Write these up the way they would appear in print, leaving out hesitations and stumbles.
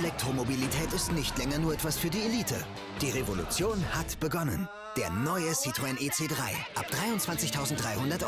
Elektromobilität ist nicht länger nur etwas für die Elite. Die Revolution hat begonnen. Der neue Citroen EC3 ab 23.300 €.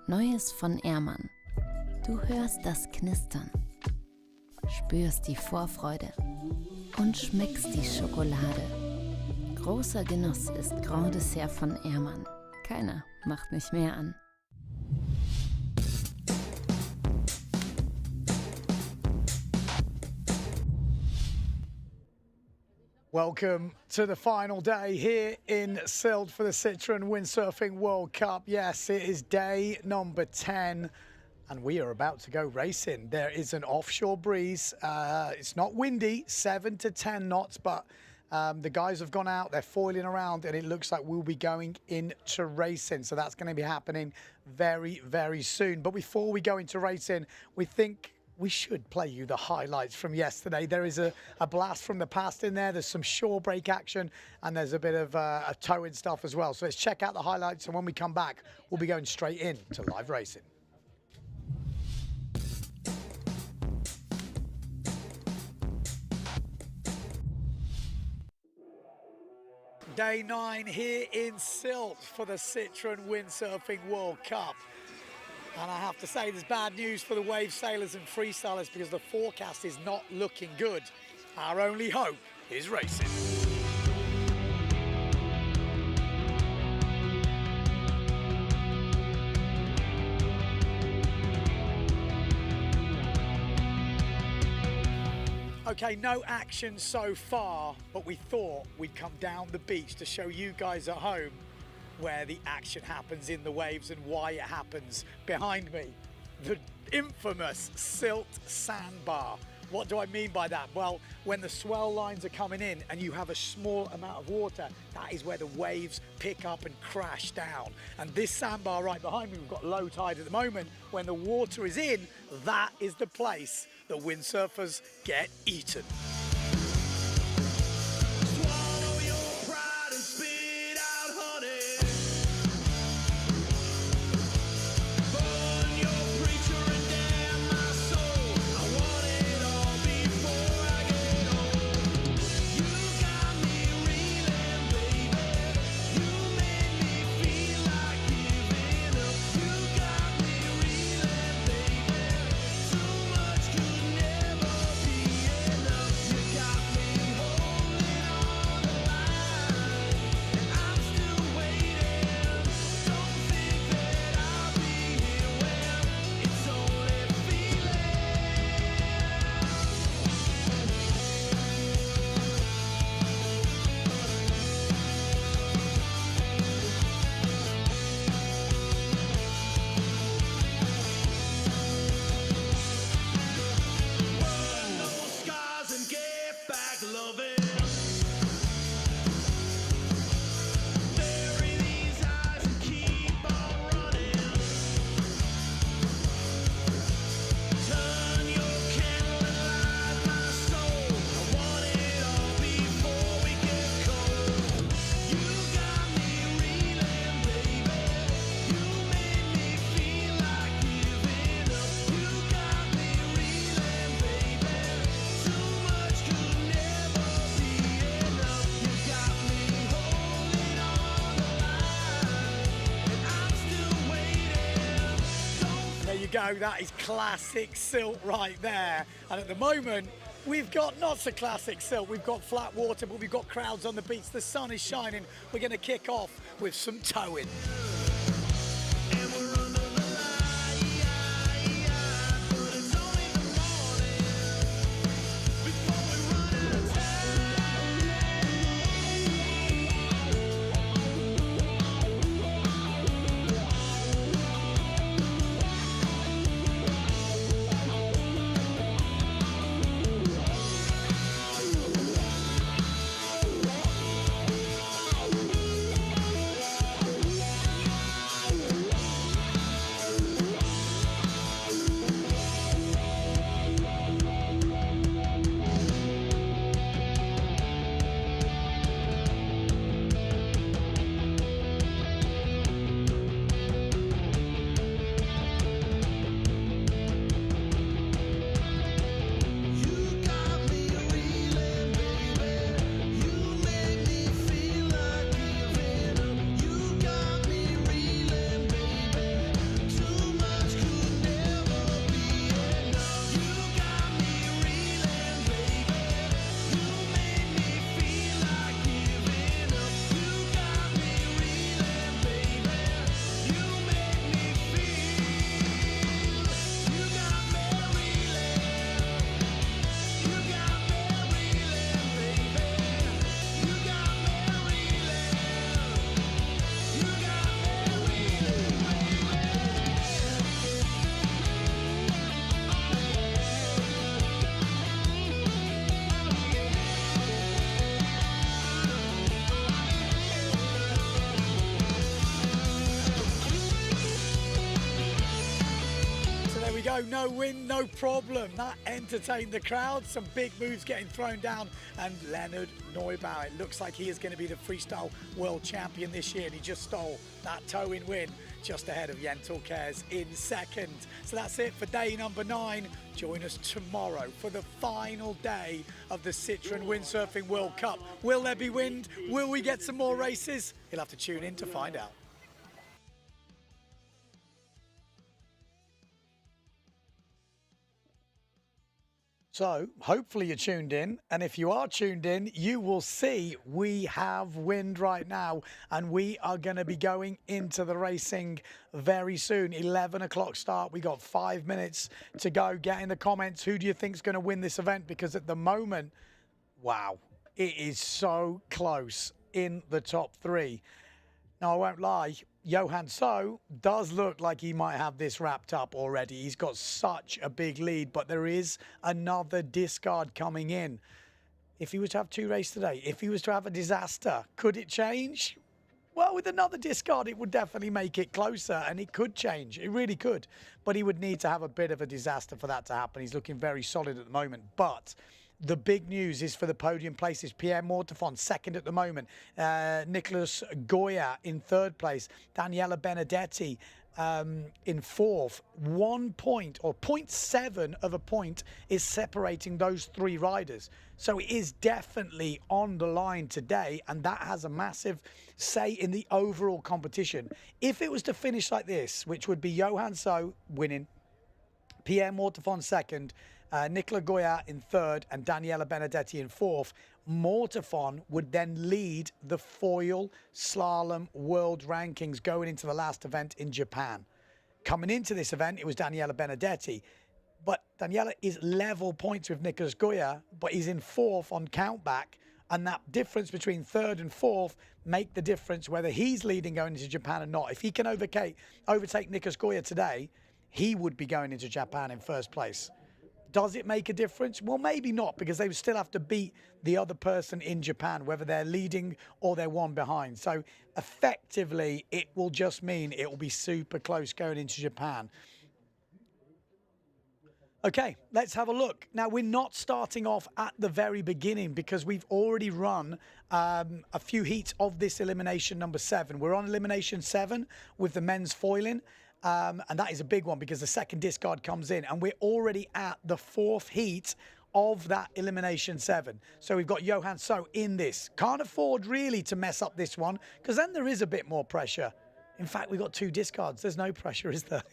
Neues von Ehrmann. Du hörst das Knistern, spürst die Vorfreude und schmeckst die Schokolade. Großer Genuss ist Grand Dessert von Ehrmann. Keiner macht mich mehr an. Welcome to the final day here in Sylt for the Citroen Windsurfing World Cup. Yes, it is day number 10 and we are about to go racing. There is an offshore breeze. It's not windy, 7 to 10 knots, but the guys have gone out, they're foiling around, and it looks like we'll be going into racing. So that's going to be happening very, very soon. But before we go into racing, we think we should play you the highlights from yesterday. There is a blast from the past in there. There's some shore break action, and there's a bit of a towing stuff as well. So let's check out the highlights, and when we come back, we'll be going straight in to live racing. Day 9 here in Sylt for the Citroen Windsurfing World Cup. And I have to say, there's bad news for the wave sailors and freestylers because the forecast is not looking good. Our only hope is racing. Okay, no action so far, but we thought we'd come down the beach to show you guys at home where the action happens in the waves and why it happens. Behind me, the infamous Sylt sandbar. What do I mean by that? Well, when the swell lines are coming in and you have a small amount of water, that is where the waves pick up and crash down. And this sandbar right behind me, we've got low tide at the moment. When the water is in, that is the place the windsurfers get eaten. Go, that is classic Sylt right there. And at the moment, we've got not so classic Sylt. We've got flat water, but we've got crowds on the beach. The sun is shining. We're going to kick off with some towing. we go. No win, no problem. That entertained the crowd. Some big moves getting thrown down. And Leonard Neubauer, it looks like he is going to be the freestyle world champion this year. And he just stole that toe-in win just ahead of Yentel Cares in second. So that's it for day number 9. Join us tomorrow for the final day of the Citroen Windsurfing World Cup. Will there be wind? Will we get some more races? You'll have to tune in to find out. So hopefully you're tuned in, and if you are tuned in, you will see we have wind right now, and we are going to be going into the racing very soon. 11 o'clock start. We got 5 minutes to go. Get in the comments, who do you think is going to win this event? Because at the moment, wow, it is so close in the top 3. Now, I won't lie, Johan So does look like he might have this wrapped up already. He's got such a big lead, but there is another discard coming in. If he was to have 2 races today, if he was to have a disaster, could it change? Well, with another discard, it would definitely make it closer, and it could change. It really could. But he would need to have a bit of a disaster for that to happen. He's looking very solid at the moment. But the big news is for the podium places. Pierre Mortefon, second at the moment. Nicholas Goya in third place. Daniela Benedetti in fourth. 1 point, or 0.7 of a point, is separating those 3 riders. So it is definitely on the line today, and that has a massive say in the overall competition. If it was to finish like this, which would be Johan So winning, Pierre Mortefon second, Nicola Goya in third, and Daniela Benedetti in fourth, Mortefon would then lead the foil slalom world rankings going into the last event in Japan. Coming into this event, it was Daniela Benedetti, but Daniela is level points with Nicolas Goya, but he's in fourth on countback, and that difference between third and fourth make the difference whether he's leading going into Japan or not. If he can overtake Nicolas Goya today, he would be going into Japan in first place. Does it make a difference? Well, maybe not, because they would still have to beat the other person in Japan, whether they're leading or they're 1 behind. So effectively, it will just mean it will be super close going into Japan. Okay, let's have a look. Now, we're not starting off at the very beginning because we've already run a few heats of this elimination number 7. We're on elimination 7 with the men's foiling. And that is a big one because the second discard comes in, and we're already at the 4th heat of that elimination 7. So we've got Johan So in this. Can't afford really to mess up this one, because then there is a bit more pressure. In fact, we've got 2 discards. There's no pressure, is there?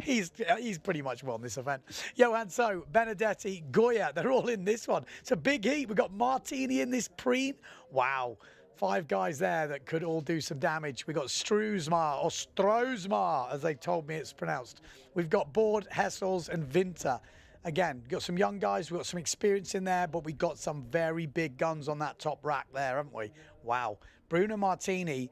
He's pretty much won this event. Johan So, Benedetti, Goya, they're all in this one. It's a big heat. We've got Martini in this preen. Wow. 5 guys there that could all do some damage. We've got Struzmar, or Strozmar, as they told me it's pronounced. We've got Board, Hessels, and Winter. Again, we've got some young guys. We've got some experience in there, but we've got some very big guns on that top rack there, haven't we? Wow. Bruno Martini,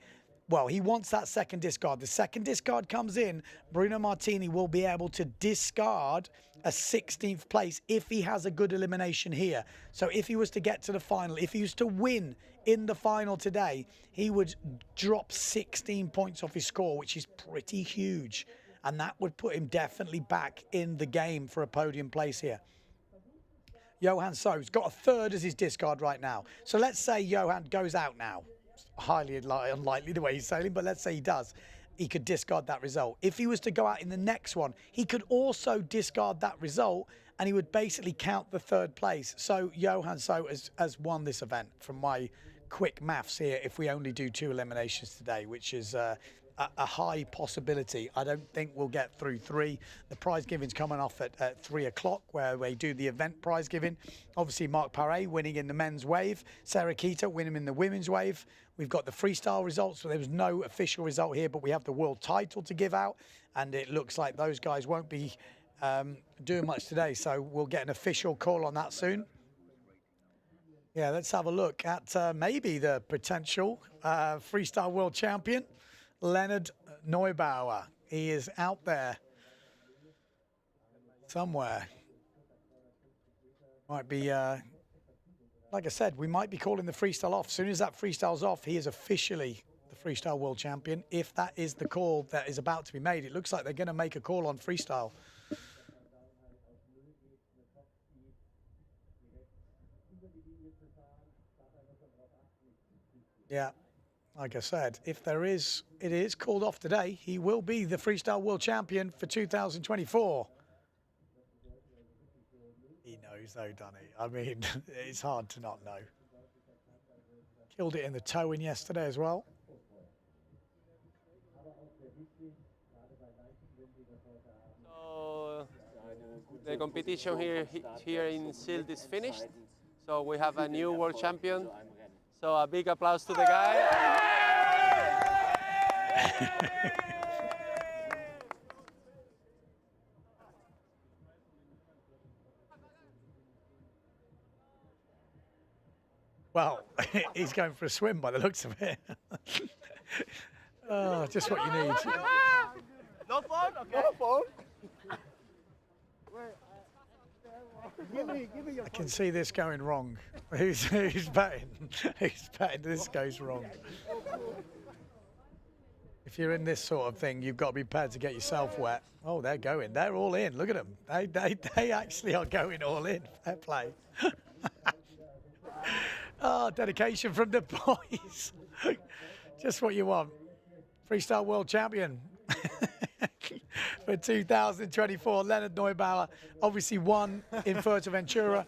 well, he wants that second discard. The second discard comes in, Bruno Martini will be able to discard a 16th place if he has a good elimination here. So if he was to get to the final, if he was to win in the final today, he would drop 16 points off his score, which is pretty huge. And that would put him definitely back in the game for a podium place here. Johan So's got a third as his discard right now. So let's say Johan goes out now. Highly unlikely the way he's sailing, but let's say he does. He could discard that result. If he was to go out in the next one, he could also discard that result, and he would basically count the 3rd place. So Johan So has won this event from my quick maths here, if we only do 2 eliminations today, which is a high possibility. I don't think we'll get through 3. The prize giving's coming off at 3 o'clock, where we do the event prize giving. Obviously, Marc Paré winning in the men's wave. Sarah Kita winning in the women's wave. We've got the freestyle results, so there was no official result here, but we have the world title to give out, and it looks like those guys won't be doing much today, so we'll get an official call on that soon. Yeah, let's have a look at maybe the potential freestyle world champion, Leonard Neubauer. He is out there somewhere. Might be, like I said, we might be calling the freestyle off. As soon as that freestyle's off, he is officially the freestyle world champion. If that is the call that is about to be made, it looks like they're going to make a call on freestyle. Yeah, like I said, if it is called off today, he will be the freestyle world champion for 2024. He knows though, doesn't he? I mean, it's hard to not know. Killed it in the toe-in yesterday as well. So the competition here in Sylt is finished. So we have a new world champion. So a big applause to the guy. Well, he's going for a swim by the looks of it. Oh, just what you need. No phone? Okay. No phone. I can see this going wrong. Who's betting? Who's betting this goes wrong? If you're in this sort of thing, you've got to be prepared to get yourself wet. Oh, they're going. They're all in. Look at them. They actually are going all in. Fair play. Oh, dedication from the boys. Just what you want. Freestyle world champion for 2024. Leonard Neubauer obviously won in Fuerteventura.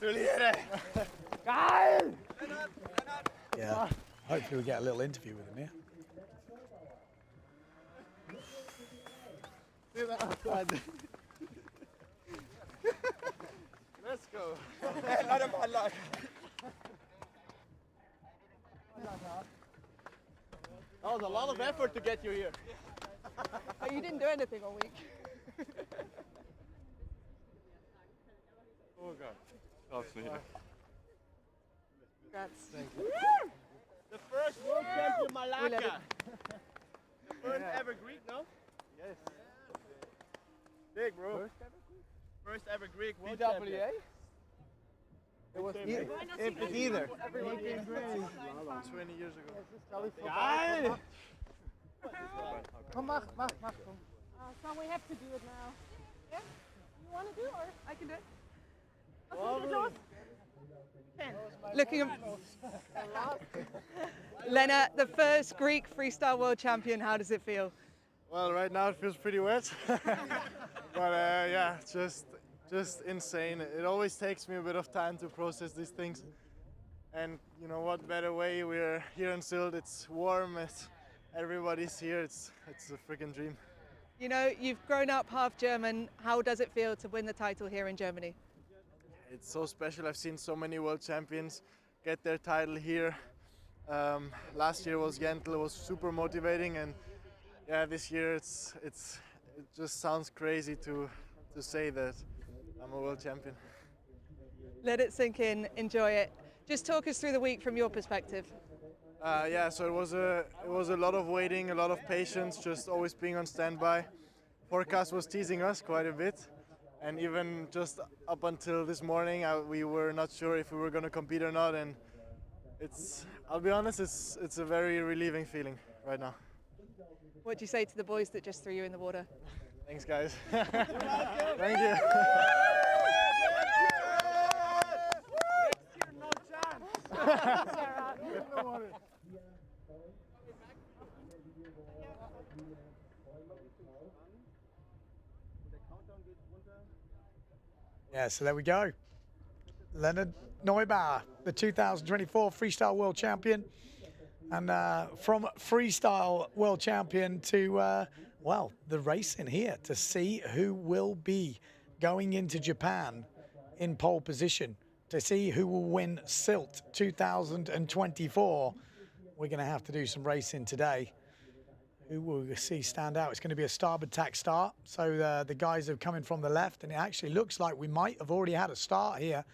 Yeah, hopefully we get a little interview with him here. Let's go. That was a lot of effort to get you here. But you didn't do anything all week. Oh God. Congrats. Congrats. The first world champion We love Malacca. The first ever Greek, no? Yes. Big, bro. First ever Greek world champion. It was either. 20 years ago. Kom, mach. So we have to do it now. Yeah? You want to do or I can do it? Looking Lena, the first Greek freestyle world champion, how does it feel? Well, right now it feels pretty wet. But yeah, just insane. It always takes me a bit of time to process these things. And you know what better way, we're here in Sylt, it's warm, everybody's here, it's a freaking dream. You know, you've grown up half German. How does it feel to win the title here in Germany? It's so special. I've seen so many world champions get their title here. Last year was Gentle, it was super motivating, and yeah, this year it just sounds crazy to say that I'm a world champion. Let it sink in, enjoy it. Just talk us through the week from your perspective. Yeah, so it was a lot of waiting, a lot of patience, just always being on standby. Forecast was teasing us quite a bit, and even just up until this morning, we were not sure if we were going to compete or not. And I'll be honest, it's a very relieving feeling right now. What do you say to the boys that just threw you in the water? Thanks, guys. Thank you. Yeah, so there we go. Leonard Neubauer, the 2024 Freestyle World Champion. And from Freestyle World Champion to, well, the racing here to see who will be going into Japan in pole position, to see who will win Sylt 2024. We're going to have to do some racing today. Who will we see stand out? It's going to be a starboard tack start. So the guys are coming from the left, and it actually looks like we might have already had a start here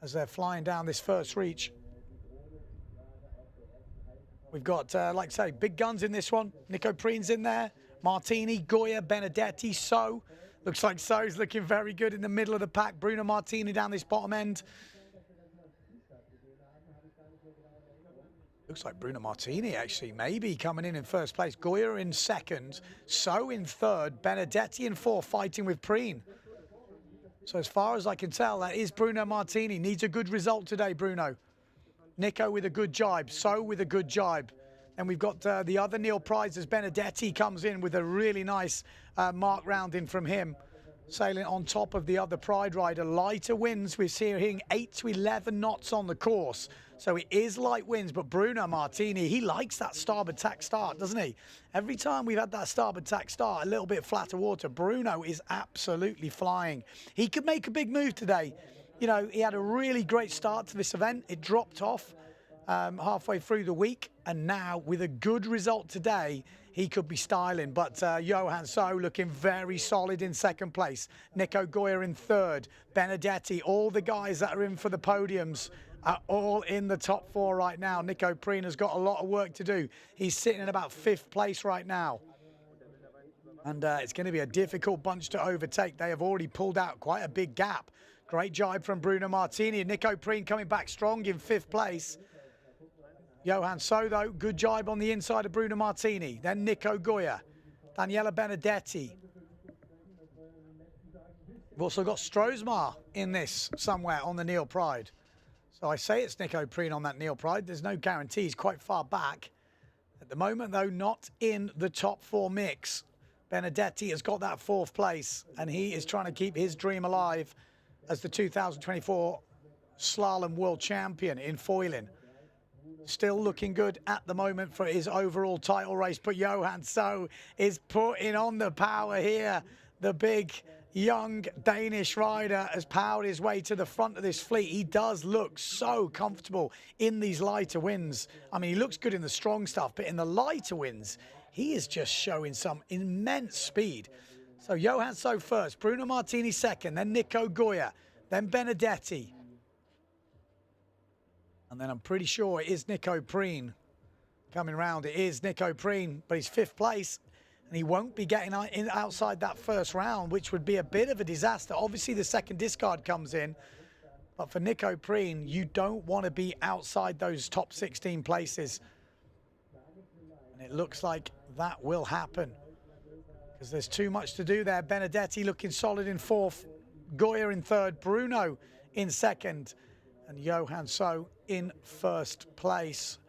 as they're flying down this first reach. We've got, like I say, big guns in this one. Nico Preen's in there. Martini, Goya, Benedetti, So. Looks like So's looking very good in the middle of the pack. Bruno Martini down this bottom end. Looks like Bruno Martini actually maybe coming in first place. Goya in second. So in third. Benedetti in fourth, fighting with Preen. So as far as I can tell, that is Bruno Martini. Needs a good result today, Bruno. Nico with a good jibe. So with a good jibe. And we've got the other Neil prizes. Benedetti comes in with a really nice mark rounding from him. Sailing on top of the other Pride rider. Lighter winds. We're seeing 8 to 11 knots on the course. So it is light winds, but Bruno Martini, he likes that starboard tack start, doesn't he? Every time we've had that starboard tack start, a little bit flatter water, Bruno is absolutely flying. He could make a big move today. You know, he had a really great start to this event. It dropped off halfway through the week, and now with a good result today, he could be styling. But Johan So looking very solid in second place. Nico Goya in third. Benedetti, all the guys that are in for the podiums are all in the top 4 right now. Nico Preen has got a lot of work to do. He's sitting in about 5th place right now. And it's going to be a difficult bunch to overtake. They have already pulled out quite a big gap. Great jibe from Bruno Martini. Nico Preen coming back strong in 5th place. Johan So, though, good jibe on the inside of Bruno Martini. Then Nico Goya, Daniela Benedetti. We've also got Strozmar in this somewhere on the Neil Pride. So I say it's Nico Preen on that Neil Pride. There's no guarantees, quite far back. At the moment, though, not in the top 4 mix. Benedetti has got that 4th place, and he is trying to keep his dream alive as the 2024 Slalom World Champion in foiling. Still looking good at the moment for his overall title race, but Johan So is putting on the power here. The big young Danish rider has powered his way to the front of this fleet. He does look so comfortable in these lighter winds. I mean, he looks good in the strong stuff, but in the lighter winds, he is just showing some immense speed. So Johan So first, Bruno Martini second, then Nico Goya, then Benedetti. And then I'm pretty sure it is Nico Preen coming round. It is Nico Preen, but he's 5th place. And he won't be getting outside that first round, which would be a bit of a disaster. Obviously, the second discard comes in. But for Nico Preen, you don't want to be outside those top 16 places. And it looks like that will happen, because there's too much to do there. Benedetti looking solid in 4th. Goya in 3rd. Bruno in 2nd. And Johan So in 1st place.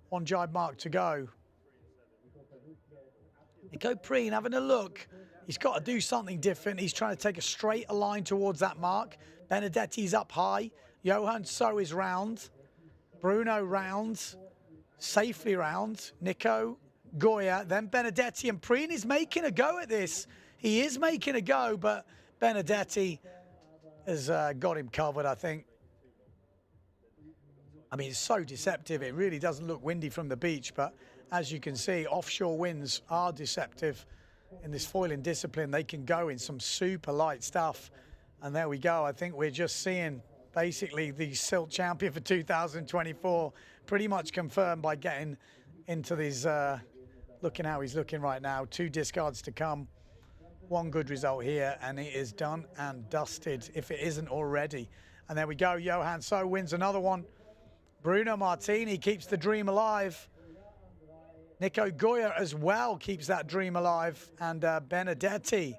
1 jibe mark to go. Nico Preen having a look. He's got to do something different. He's trying to take a straight line towards that mark. Benedetti's up high. Johan So is round. Bruno round. Safely round. Nico Goya. Then Benedetti, and Preen is making a go at this. He is making a go, but Benedetti has got him covered, I think. I mean, it's so deceptive. It really doesn't look windy from the beach, but as you can see, offshore winds are deceptive in this foiling discipline. They can go in some super light stuff. And there we go. I think we're just seeing basically the Sylt champion for 2024 pretty much confirmed by getting into these, looking how he's looking right now. 2 discards to come. 1 good result here, and it is done and dusted if it isn't already. And there we go. Johan So wins another one. Bruno Martini keeps the dream alive. Nico Goya as well keeps that dream alive, and Benedetti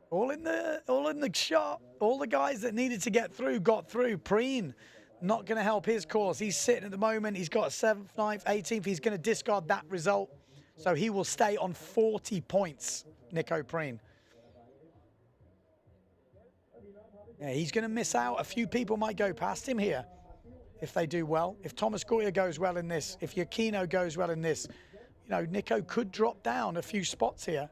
all in the shot. All the guys that needed to get through got through. Preen not going to help his cause. He's sitting at the moment. He's got 7th, 9th, 18th. He's going to discard that result, so he will stay on 40 points. Nico Preen. Yeah, he's going to miss out. A few people might go past him here if they do well. If Thomas Goya goes well in this, if Giacchino goes well in this, you know, Nico could drop down a few spots here.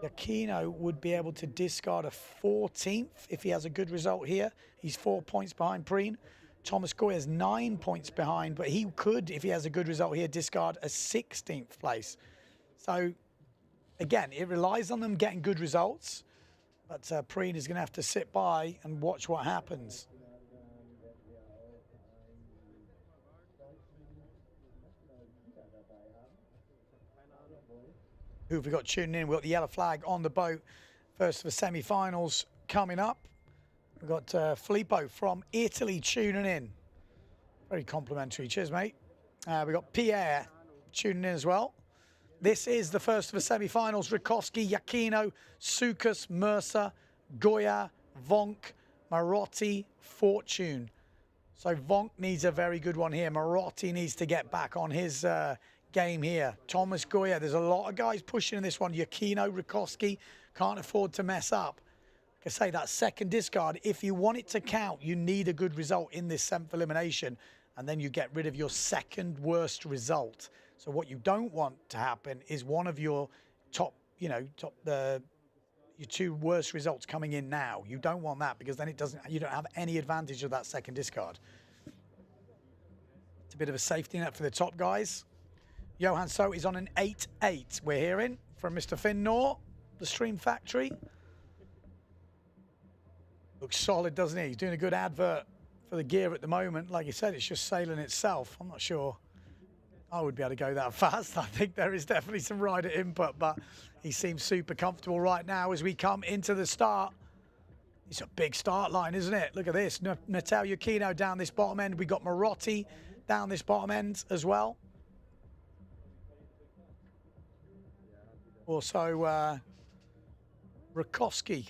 Giacchino would be able to discard a 14th if he has a good result here. He's 4 points behind Preen. Thomas Goya's 9 points behind, but he could, if he has a good result here, discard a 16th place. So, again, it relies on them getting good results, but Preen is going to have to sit by and watch what happens. Who have we got tuning in? We've got the yellow flag on the boat. First of the semi-finals coming up. We've got Filippo from Italy tuning in. Very complimentary. Cheers, mate. We've got Pierre tuning in as well. This is the first of the semi-finals. Rakowski, Giacchino, Sukas, Mercer, Goya, Vonk, Marotti, Fortune. So Vonk needs a very good one here. Marotti needs to get back on his game here. Thomas Goya, there's a lot of guys pushing in this one. Yakino, Rikoski, can't afford to mess up. Like I say, that second discard, if you want it to count, you need a good result in this 7th elimination, and then you get rid of your second worst result. So what you don't want to happen is one of your top, your 2 worst results coming in now. You don't want that, because then you don't have any advantage of that second discard. It's a bit of a safety net for the top guys. Johan So is on an 8-8. We're hearing from Mr. Finn Nor, the Stream Factory. Looks solid, doesn't he? He's doing a good advert for the gear at the moment. Like you said, it's just sailing itself. I'm not sure I would be able to go that fast. I think there is definitely some rider input, but he seems super comfortable right now as we come into the start. It's a big start line, isn't it? Look at this. Matteo Yukino down this bottom end. We got Marotti down this bottom end as well. Also, Rakowski.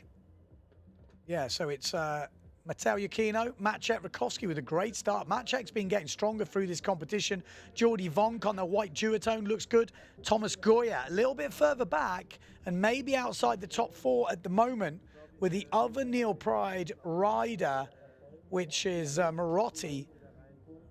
Yeah, so it's Matteo Yukino, Maciej Rakowski with a great start. Maciej's been getting stronger through this competition. Jordi Vonk on the white duotone looks good. Thomas Goya a little bit further back and maybe outside the top 4 at the moment, with the other Neil Pride rider, which is Marotti,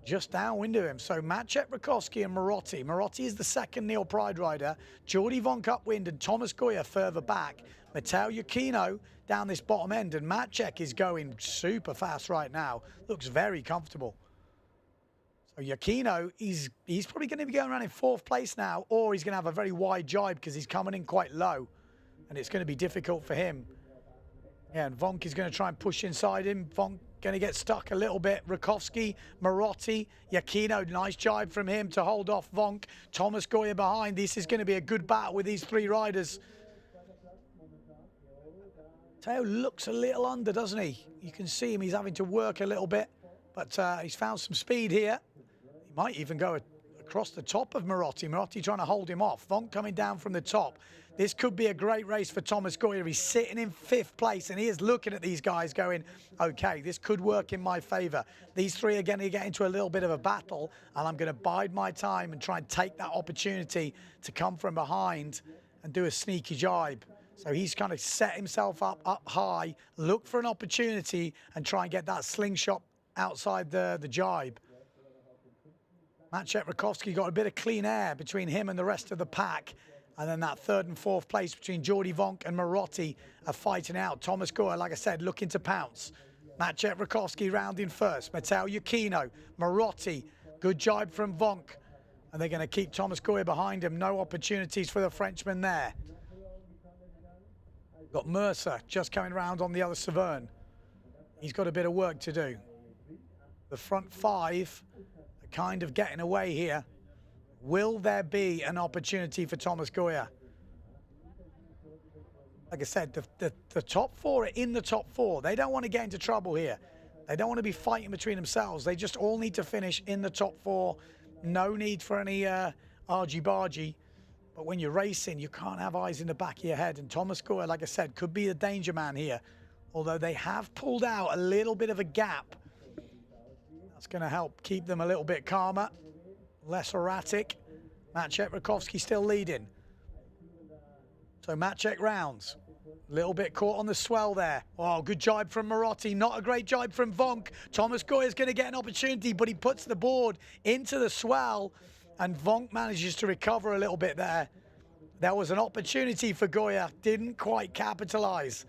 just downwind of him. So Maciej Rakowski and Marotti. Marotti is the second Neil Pride rider. Jordi Vonk upwind and Thomas Goya further back. Matteo Yukino down this bottom end, and Maciej is going super fast right now. Looks very comfortable. So Yukino, he's probably going to be going around in 4th place now, or he's going to have a very wide jibe because he's coming in quite low, and it's going to be difficult for him. Yeah, and Vonk is going to try and push inside him. Vonk going to get stuck a little bit. Rakowski, Marotti, Yukino, nice jibe from him to hold off Vonk. Thomas Goya behind. This is going to be a good battle with these 3 riders. Teo looks a little under, doesn't he? You can see him, he's having to work a little bit, but he's found some speed here. He might even go across the top of Marotti. Marotti trying to hold him off. Vonk coming down from the top. This could be a great race for Thomas Goya. He's sitting in 5th place, and he is looking at these guys going, okay, this could work in my favour. These 3 are going to get into a little bit of a battle, and I'm going to bide my time and try and take that opportunity to come from behind and do a sneaky jibe. So he's kind of set himself up high, look for an opportunity and try and get that slingshot outside the jibe. Maciej Rakowski got a bit of clean air between him and the rest of the pack. And then that 3rd and 4th place between Jordi Vonk and Marotti are fighting out. Thomas Goya, like I said, looking to pounce. Maciej Rakowski rounding first. Matteo Yukino, Marotti, good jibe from Vonk. And they're going to keep Thomas Goya behind him. No opportunities for the Frenchman there. Got Mercer just coming around on the other Severn. He's got a bit of work to do. The front 5 are kind of getting away here. Will there be an opportunity for Thomas Goya? Like I said, the top 4 are in the top 4. They don't want to get into trouble here. They don't want to be fighting between themselves. They just all need to finish in the top 4. No need for any argy-bargy. But when you're racing, you can't have eyes in the back of your head. And Thomas Goya, like I said, could be the danger man here. Although they have pulled out a little bit of a gap. That's going to help keep them a little bit calmer, less erratic. Maciej Rakowski still leading. So Maciej rounds. A little bit caught on the swell there. Oh, good jibe from Marotti. Not a great jibe from Vonk. Thomas Goya is going to get an opportunity, but he puts the board into the swell. And Vonk manages to recover a little bit there. There was an opportunity for Goya. Didn't quite capitalize.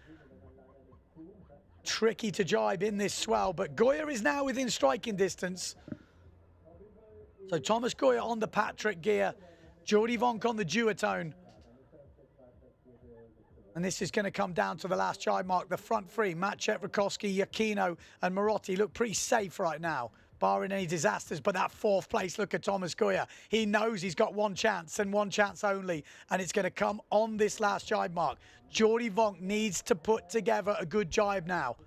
Tricky to jibe in this swell, but Goya is now within striking distance. So Thomas Goya on the Patrick gear. Jordi Vonk on the duotone. And this is going to come down to the last jibe mark. The front 3, Maciej Rakowski, Yukino, and Marotti look pretty safe right now, barring any disasters. But that 4th place, look at Thomas Goya. He knows he's got one chance and one chance only, and it's going to come on this last jibe mark. Jordi Vonk needs to put together a good jibe now.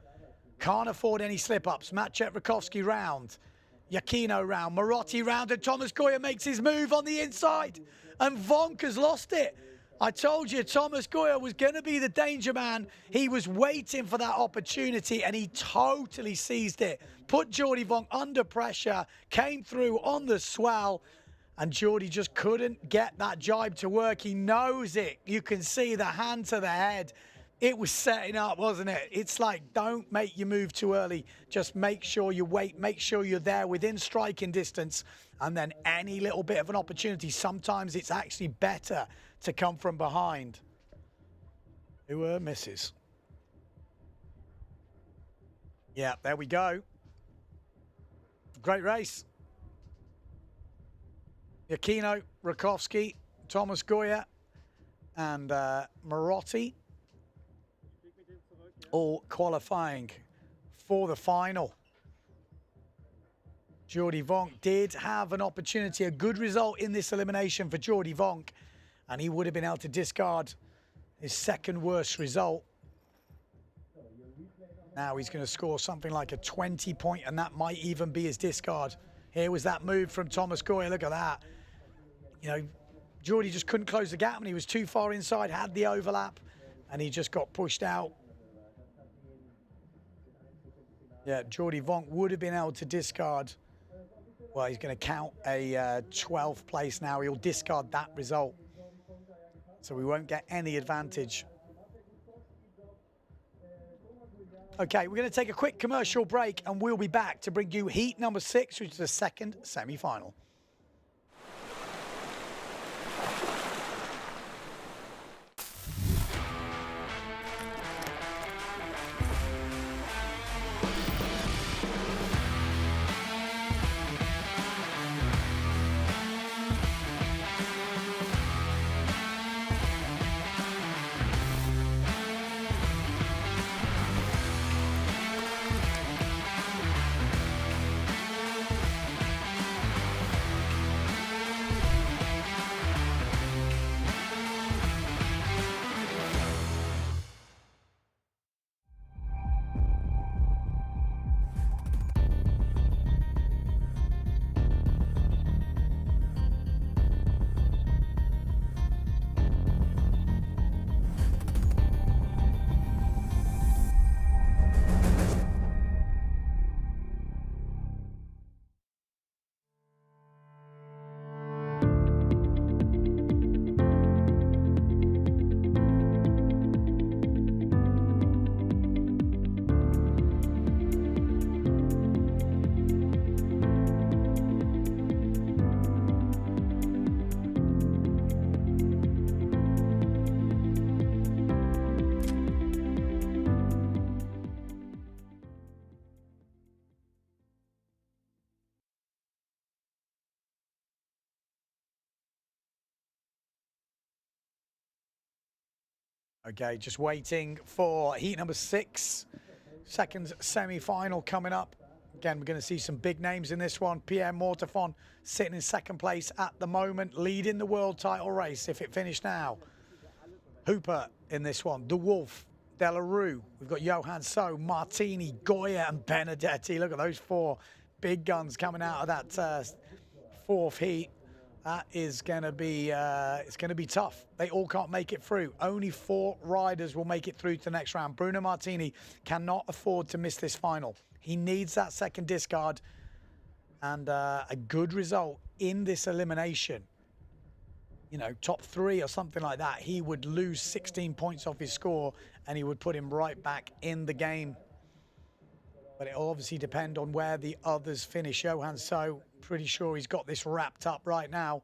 Can't afford any slip-ups. Maciej Rakowski round. Yukino round. Marotti round, and Thomas Goya makes his move on the inside. And Vonk has lost it. I told you Thomas Goyer was going to be the danger man. He was waiting for that opportunity and he totally seized it. Put Jordi Vonk under pressure, came through on the swell, and Jordi just couldn't get that jibe to work. He knows it. You can see the hand to the head. It was setting up, wasn't it? It's like, don't make your move too early. Just make sure you wait. Make sure you're there within striking distance. And then any little bit of an opportunity, sometimes it's actually better to come from behind. Who misses? Yeah, there we go. Great race. Aquino, Rakowski, Thomas Goyer, and Marotti all qualifying for the final. Jordi Vonk did have an opportunity, a good result in this elimination for Jordi Vonk, and he would have been able to discard his second worst result. Now he's going to score something like a 20-point, and that might even be his discard. Here was that move from Thomas Goyer. Look at that. You know, Jordi just couldn't close the gap, and he was too far inside, had the overlap, and he just got pushed out. Yeah, Jordi Vonk would have been able to discard. Well, he's going to count a 12th place now. He'll discard that result. So we won't get any advantage. Okay, we're going to take a quick commercial break, and we'll be back to bring you heat number 6, which is the second semi-final. Okay, just waiting for heat number 6. Second semi-final coming up. Again, we're going to see some big names in this one. Pierre Mortefon sitting in second place at the moment, leading the world title race if it finished now. Hooper in this one. De Wolf, Delarue. We've got Johan So, Martini, Goyer, and Benedetti. Look at those 4 big guns coming out of that fourth heat. That is going to be, it's going to be tough. They all can't make it through. Only 4 riders will make it through to the next round. Bruno Martini cannot afford to miss this final. He needs that second discard and a good result in this elimination. You know, top 3 or something like that. He would lose 16 points off his score and he would put him right back in the game. But it'll obviously depend on where the others finish. Johan So, pretty sure he's got this wrapped up right now.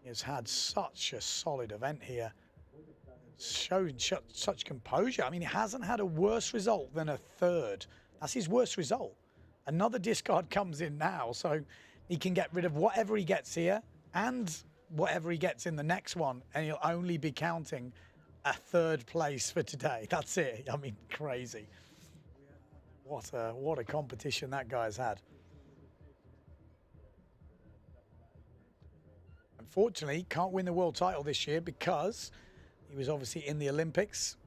He has had such a solid event here. Shown such composure. I mean, he hasn't had a worse result than a 3rd. That's his worst result. Another discard comes in now, so he can get rid of whatever he gets here and whatever he gets in the next one, and he'll only be counting a 3rd place for today. That's it. I mean, crazy. What a competition that guy's had. Unfortunately, can't win the world title this year because he was obviously in the Olympics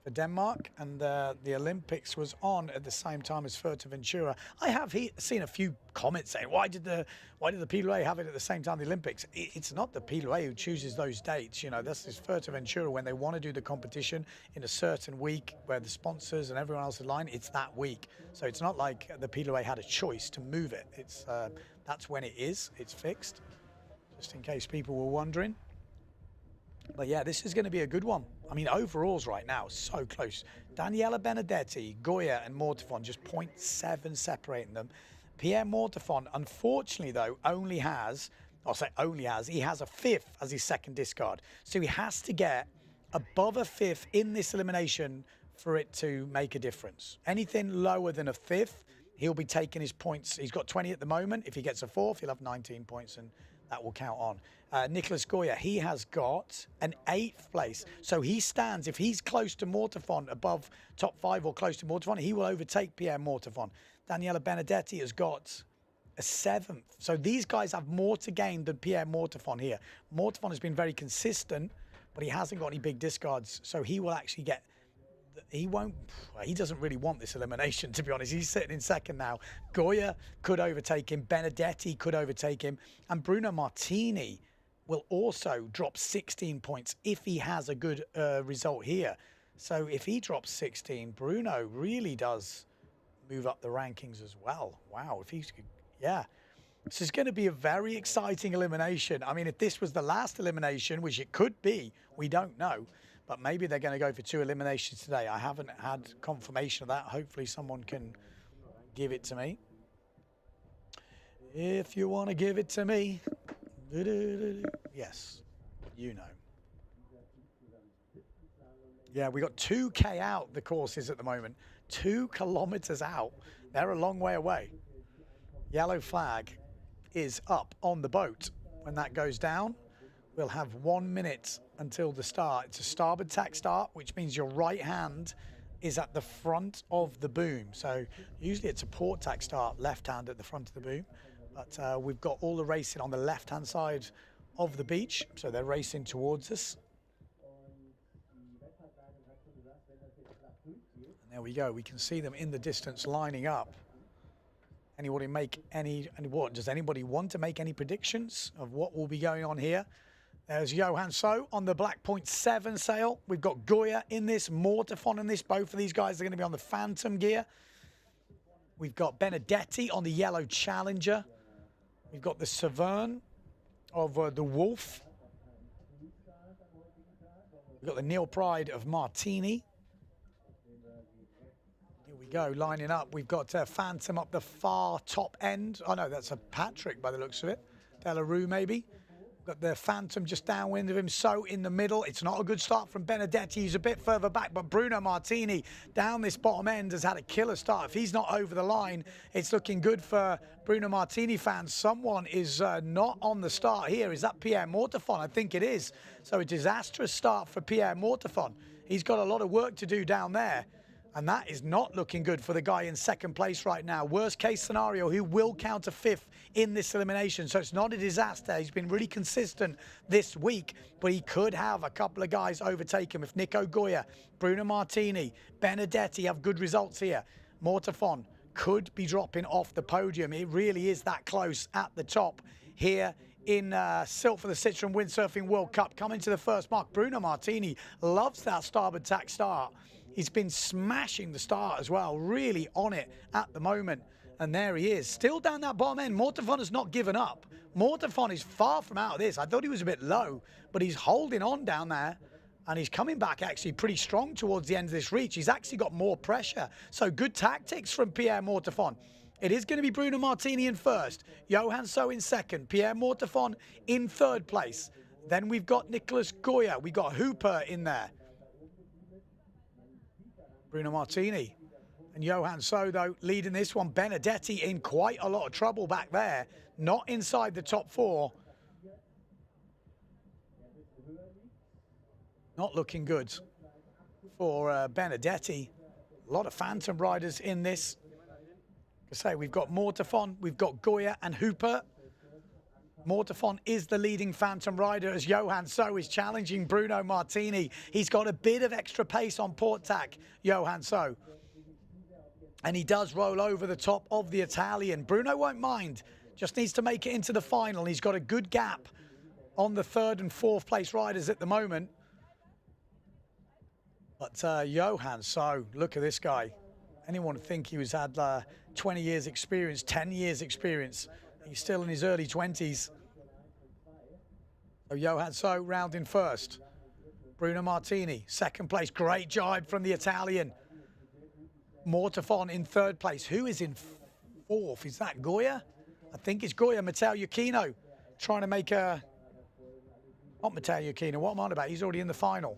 for Denmark, and the Olympics was on at the same time as Fuerteventura. I have seen a few comments saying, why did the PWA have it at the same time the Olympics? It's not the PWA who chooses those dates. You know, this is Fuerteventura when they want to do the competition in a certain week where the sponsors and everyone else align. It's that week, so it's not like the PWA had a choice to move it. It's that's when it is. It's fixed. Just in case people were wondering. But yeah, this is going to be a good one. I mean, overalls right now, so close. Daniela Benedetti, Goya, and Mortefon, just 0.7 separating them. Pierre Mortefon, unfortunately, though, only has, I'll say only has, he has a 5th as his second discard. So he has to get above a 5th in this elimination for it to make a difference. Anything lower than a 5th, he'll be taking his points. He's got 20 at the moment. If he gets a 4th, he'll have 19 points, and that will count on. Nicholas Goya, he has got an 8th place. So he stands, if he's close to Mortefon, above top 5 or close to Mortefon, he will overtake Pierre Mortefon. Daniela Benedetti has got a 7th. So these guys have more to gain than Pierre Mortefon here. Mortefon has been very consistent, but he hasn't got any big discards. So he will actually get, he doesn't really want this elimination, to be honest. He's sitting in second now. Goya could overtake him. Benedetti could overtake him. And Bruno Martini will also drop 16 points if he has a good result here. So if he drops 16, Bruno really does move up the rankings as well. Wow, if he's, yeah. This is going to be a very exciting elimination. I mean, if this was the last elimination, which it could be, we don't know. But maybe they're going to go for 2 eliminations today. I haven't had confirmation of that. Hopefully someone can give it to me. If you want to give it to me. Yes, you know. Yeah, we got 2K out, the courses at the moment. 2 kilometers out. They're a long way away. Yellow flag is up on the boat. When that goes down, we'll have 1 minute until the start. It's a starboard tack start, which means your right hand is at the front of the boom. So usually it's a port tack start, left hand at the front of the boom. But we've got all the racing on the left-hand side of the beach, so they're racing towards us. And there we go. We can see them in the distance lining up. Anybody make any, and what, does anybody want to make any predictions of what will be going on here? There's Johan So on the black 0.7 sail. We've got Goya in this, Mortefon in this. Both of these guys are going to be on the Phantom gear. We've got Benedetti on the yellow Challenger. We've got the Severn of the Wolf. We've got the Neil Pride of Martini. Here we go, lining up. We've got Phantom up the far top end. Oh no, that's a Patrick by the looks of it. Delarue maybe. Got the Phantom just downwind of him, So in the middle. It's not a good start from Benedetti. He's a bit further back, but Bruno Martini down this bottom end has had a killer start. If he's not over the line, it's looking good for Bruno Martini fans. Someone is not on the start here. Is that Pierre Mortefon? I think it is. So a disastrous start for Pierre Mortefon. He's got a lot of work to do down there. And that is not looking good for the guy in second place right now. Worst case scenario, he will counter 5th in this elimination. So it's not a disaster. He's been really consistent this week, but he could have a couple of guys overtake him. If Nico Goya, Bruno Martini, Benedetti have good results here, Mortefon could be dropping off the podium. It really is that close at the top here in Sylt for the Citroen Windsurfing World Cup. Coming to the first mark, Bruno Martini loves that starboard tack start. He's been smashing the start as well, really on it at the moment. And there he is, still down that bottom end. Mortefon has not given up. Mortefon is far from out of this. I thought he was a bit low, but he's holding on down there. And he's coming back actually pretty strong towards the end of this reach. He's actually got more pressure. So good tactics from Pierre Mortefon. It is going to be Bruno Martini in first, Johan So in second, Pierre Mortefon in third place. Then we've got Nicholas Goya. We've got Hooper in there. Bruno Martini and Johan So, though, leading this one. Benedetti in quite a lot of trouble back there, not inside the top 4. Not looking good for Benedetti. A lot of Phantom riders in this. Like I say, we've got Mortefon, we've got Goya and Hooper. Mortefon is the leading phantom rider as Johan So is challenging Bruno Martini. He's got a bit of extra pace on port tack, Johan So. And he does roll over the top of the Italian. Bruno won't mind, just needs to make it into the final. He's got a good gap on the 3rd and 4th place riders at the moment. But Johan So, look at this guy. Anyone would think he had 20 years experience, 10 years experience. He's still in his early 20s. So Johan So rounding first. Bruno Martini, 2nd place. Great jibe from the Italian. Mortefon in 3rd place. Who is in 4th? Is that Goya? I think it's Goya. Matteo Iuchino trying to make a... Not Matteo Iuchino. What am I on about? He's already in the final.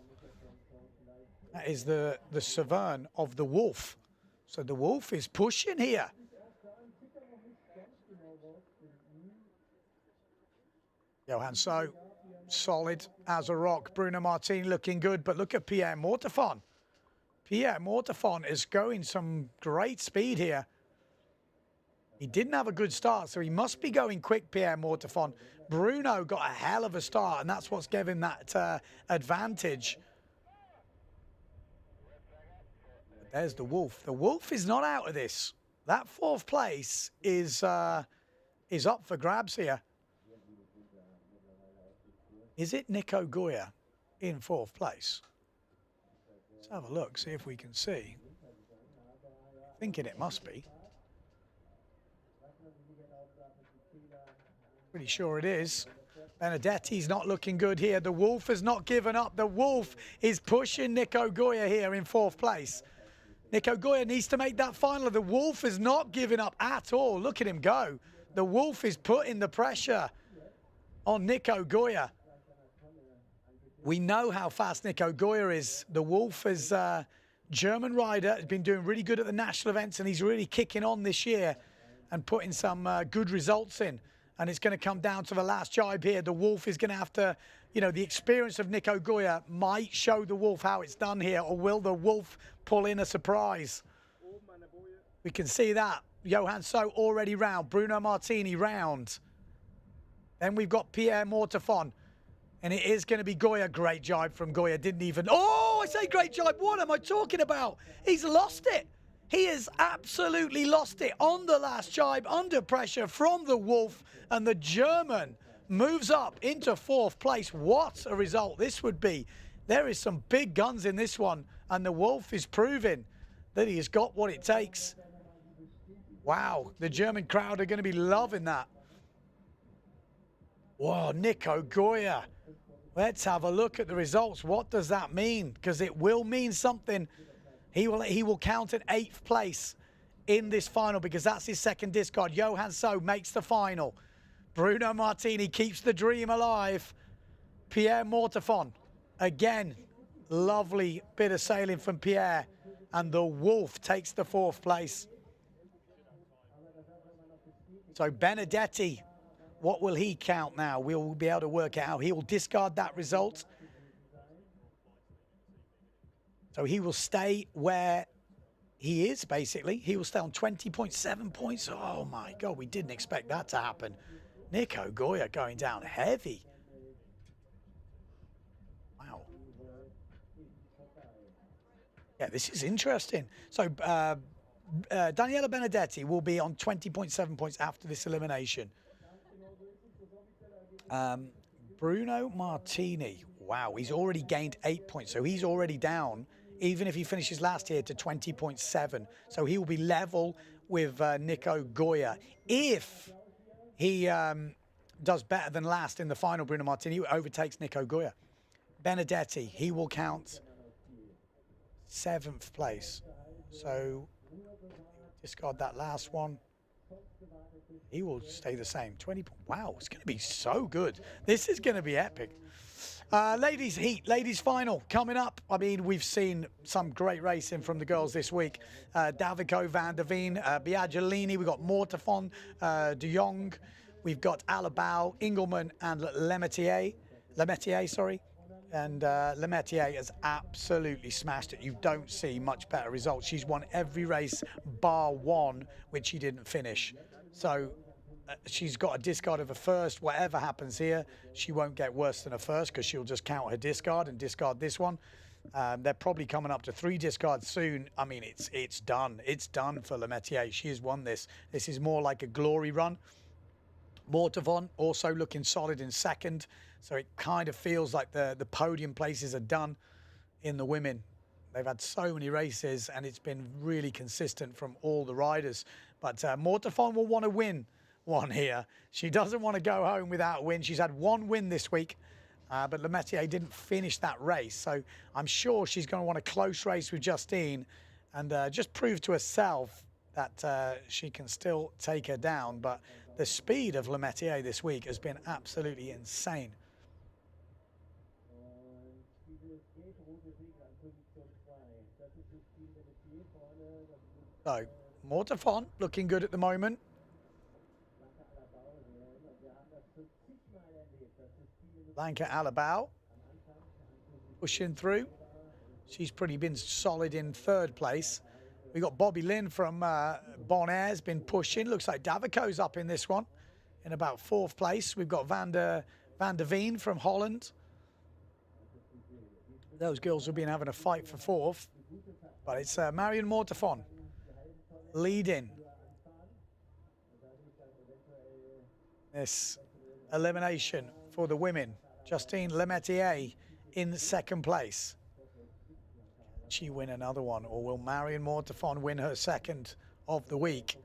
That is the Severn of the Wolf. So the Wolf is pushing here. Johan So, solid as a rock. Bruno Martini looking good, but look at Pierre Mortefon. Pierre Mortefon is going some great speed here. He didn't have a good start, so he must be going quick, Pierre Mortefon. Bruno got a hell of a start, and that's what's given that advantage. But there's the Wolf. The Wolf is not out of this. That 4th place is up for grabs here. Is it Nico Goya in 4th place? Let's have a look, see if we can see. Thinking it must be. Pretty sure it is. Benedetti's not looking good here. The Wolf has not given up. The Wolf is pushing Nico Goya here in 4th place. Nico Goya needs to make that final. The Wolf is not giving up at all. Look at him go. The Wolf is putting the pressure on Nico Goya. We know how fast Nico Goya is. The Wolf is a German rider. Has been doing really good at the national events, and he's really kicking on this year and putting some good results in. And it's going to come down to the last jibe here. The Wolf is going to have to, you know, the experience of Nico Goya might show the Wolf how it's done here, or will the Wolf pull in a surprise? We can see that. Johan So already round. Bruno Martini round. Then we've got Pierre Mortefon. And it is going to be Goya. Great jibe from Goya. Didn't even... Oh, I say great jibe. What am I talking about? He's lost it. He has absolutely lost it on the last jibe, under pressure from the Wolf. And the German moves up into 4th place. What a result this would be. There is some big guns in this one. And the Wolf is proving that he has got what it takes. Wow. The German crowd are going to be loving that. Whoa, Nico Goya. Let's have a look at the results. What does that mean? Because it will mean something. He will count at 8th place in this final because that's his 2nd discard. Johan So makes the final. Bruno Martini keeps the dream alive. Pierre Mortefon, again, lovely bit of sailing from Pierre. And the Wolf takes the 4th place. So Benedetti, what will he count now? We'll be able to work out. He will discard that result. So he will stay where he is, basically. He will stay on 20.7 points. Oh, my God, we didn't expect that to happen. Nico Goya going down heavy. Wow. Yeah, this is interesting. So Daniele Benedetti will be on 20.7 points after this elimination. Bruno Martini, wow, he's already gained 8 points, so he's already down, even if he finishes last here, to 20.7. So he will be level with Nico Goya. If he does better than last in the final, Bruno Martini overtakes Nico Goya. Benedetti, he will count 7th place. So discard that last one. He will stay the same. 20. Wow, it's going to be so good. This is going to be epic. Ladies heat, ladies final coming up. I mean, we've seen some great racing from the girls this week. Davico, Van der Veen, Biaggiolini. We've got Mortefon, De Jong. We've got Alabau, Engelman, and Lemetier, sorry. And Lemetier has absolutely smashed it. You don't see much better results. She's won every race bar one, which she didn't finish. So she's got a discard of a first. Whatever happens here, she won't get worse than a first because she'll just count her discard and discard this one. They're probably coming up to 3 discards soon. I mean, it's done. It's done for Lemaitre. She has won this. This is more like a glory run. Mortavon also looking solid in second. So it kind of feels like the podium places are done in the women. They've had so many races and it's been really consistent from all the riders. But Mortafon will want to win one here. She doesn't want to go home without a win. She's had 1 win this week, but Lemaitre didn't finish that race. So I'm sure she's going to want a close race with Justine and just prove to herself that she can still take her down. But the speed of Lemaitre this week has been absolutely insane. So, Mortafon looking good at the moment. Blanca Alabau pushing through. She's pretty been solid in 3rd place. We got Bobby Lynn from Bonaire's been pushing. Looks like Davico's up in this one in about 4th place. We've got Van der Veen from Holland. Those girls have been having a fight for 4th. But it's Marion Mortafon leading this elimination for the women. Justine Lemaitre in 2nd place. She win another one, or will Marion Mortafon win her 2nd of the week?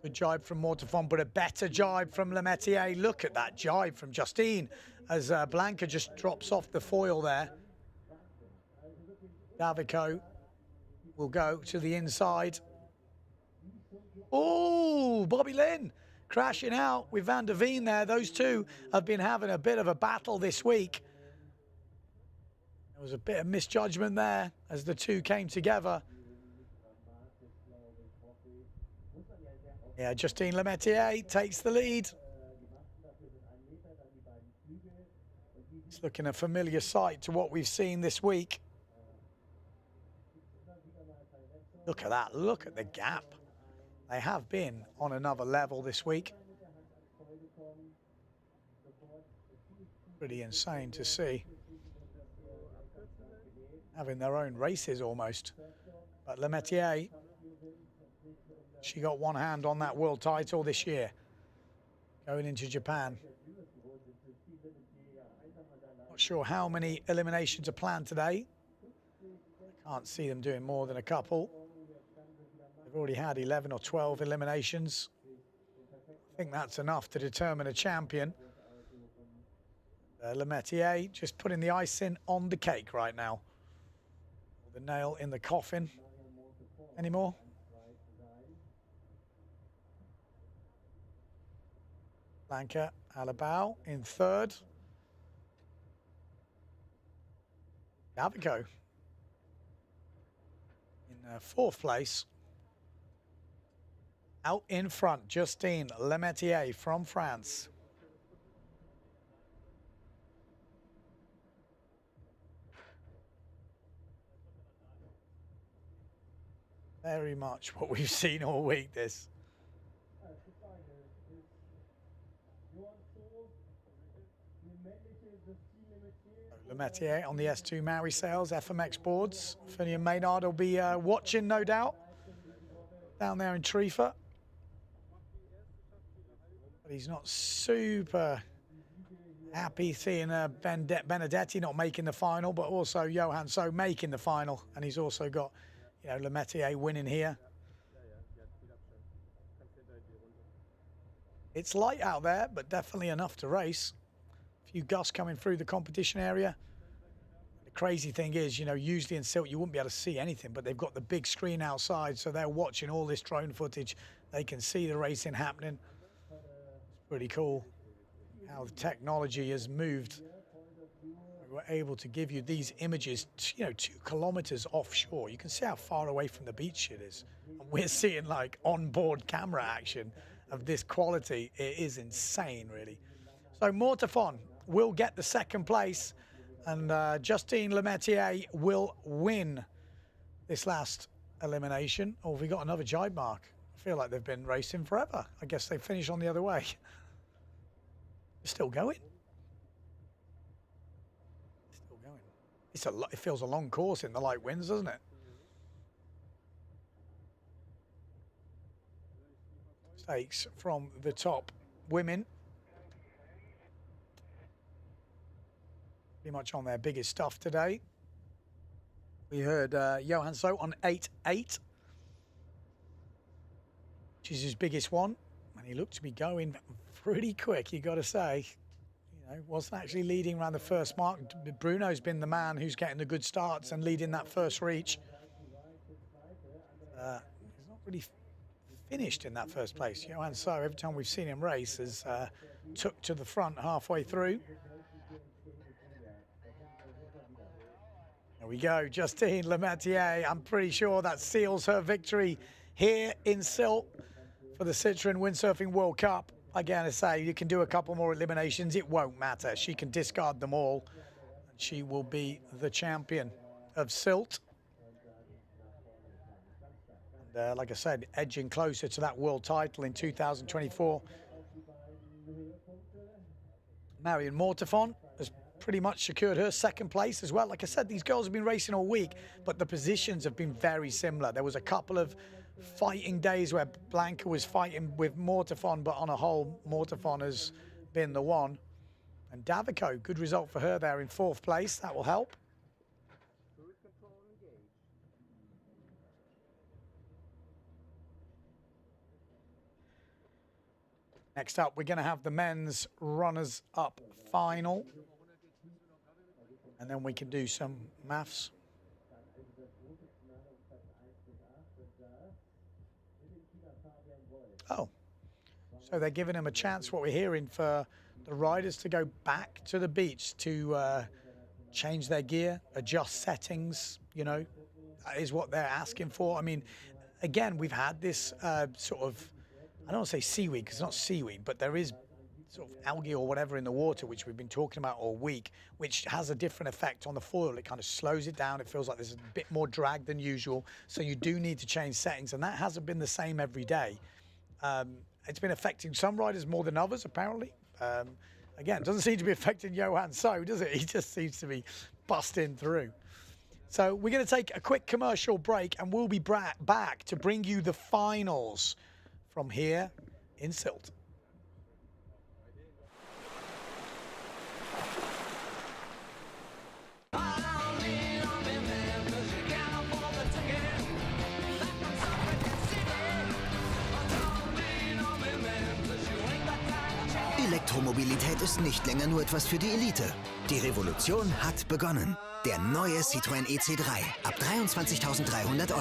Good jibe from Mortafon, but a better jibe from Lemaitre. Look at that jibe from Justine as Blanca just drops off the foil there. Davico will go to the inside. Oh, Bobby Lynn crashing out with Van der Veen there. Those two have been having a bit of a battle this week. There was a bit of misjudgment there as the two came together. Yeah, Justine Lemaitre takes the lead. It's looking a familiar sight to what we've seen this week. Look at that. Look at the gap. They have been on another level this week. Pretty insane to see. Having their own races almost. But Lemaitre, she got one hand on that world title this year. Going into Japan. Not sure how many eliminations are planned today. I can't see them doing more than a couple. They've already had 11 or 12 eliminations. I think that's enough to determine a champion. Lemaitre just putting the icing on the cake right now. The nail in the coffin. Any more? Blanca Alabau in 3rd. Davico in 4th place. Out in front, Justine Lemaitre from France. Very much what we've seen all week, this. Lemaitre on the S2 Maui Sails FMX boards. Finian Maynard will be watching, no doubt, down there in Trifa. But he's not super happy seeing Benedetti not making the final, but also Johan So making the final. And he's also got, you know, Lemaitre winning here. It's light out there, but definitely enough to race. A few gusts coming through the competition area. The crazy thing is, you know, usually in Sylt you wouldn't be able to see anything, but they've got the big screen outside, so they're watching all this drone footage. They can see the racing happening. It's pretty cool how the technology has moved. We're able to give you these images, you know, 2 kilometers offshore. You can see how far away from the beach it is. And we're seeing like onboard camera action of this quality. It is insane, really. So Mortafon will get the 2nd place, and Justine Lemaitre will win this last elimination. Oh, we got another jibe mark feel like they've been racing forever. I guess they finish on the other way. They're still going. Still going. It feels a long course in the light winds, doesn't it? Stakes from the top. Women. Pretty much on their biggest stuff today. We heard Johan So on 8.8. Which is his biggest one, and he looked to be going pretty quick, you got to say. You know, wasn't actually leading around the first mark. Bruno's been the man who's getting the good starts and leading that first reach. He's not really finished in that first place. Johan So, every time we've seen him race, has took to the front halfway through. There we go, Justine Lemaitre. I'm pretty sure that seals her victory here in Sylt for the Citroen Windsurfing World Cup. Again, I say, you can do a couple more eliminations. It won't matter. She can discard them all. And she will be the champion of Sylt. And like I said, edging closer to that world title in 2024. Marion Mortefon has pretty much secured her second place as well. Like I said, these girls have been racing all week, but the positions have been very similar. There was a couple of fighting days where Blanca was fighting with Mortefon, but on a whole, Mortefon has been the one. And Davico, good result for her there in 4th place. That will help. Next up, we're going to have the men's runners-up final. And then we can do some maths. Oh, so they're giving them a chance, what we're hearing, for the riders to go back to the beach to change their gear, adjust settings, you know, that is what they're asking for. I mean, again, we've had this sort of, I don't want to say seaweed, because it's not seaweed, but there is sort of algae or whatever in the water, which we've been talking about all week, which has a different effect on the foil. It kind of slows it down. It feels like there's a bit more drag than usual. So you do need to change settings, and that hasn't been the same every day. It's been affecting some riders more than others, apparently. Again, it doesn't seem to be affecting Johan So, does it? He just seems to be busting through. So we're going to take a quick commercial break, and we'll be back to bring you the finals from here in Sylt. Elektromobilität ist nicht länger nur etwas für die Elite. Die Revolution hat begonnen. Der neue Citroen EC3 ab 23.300 €.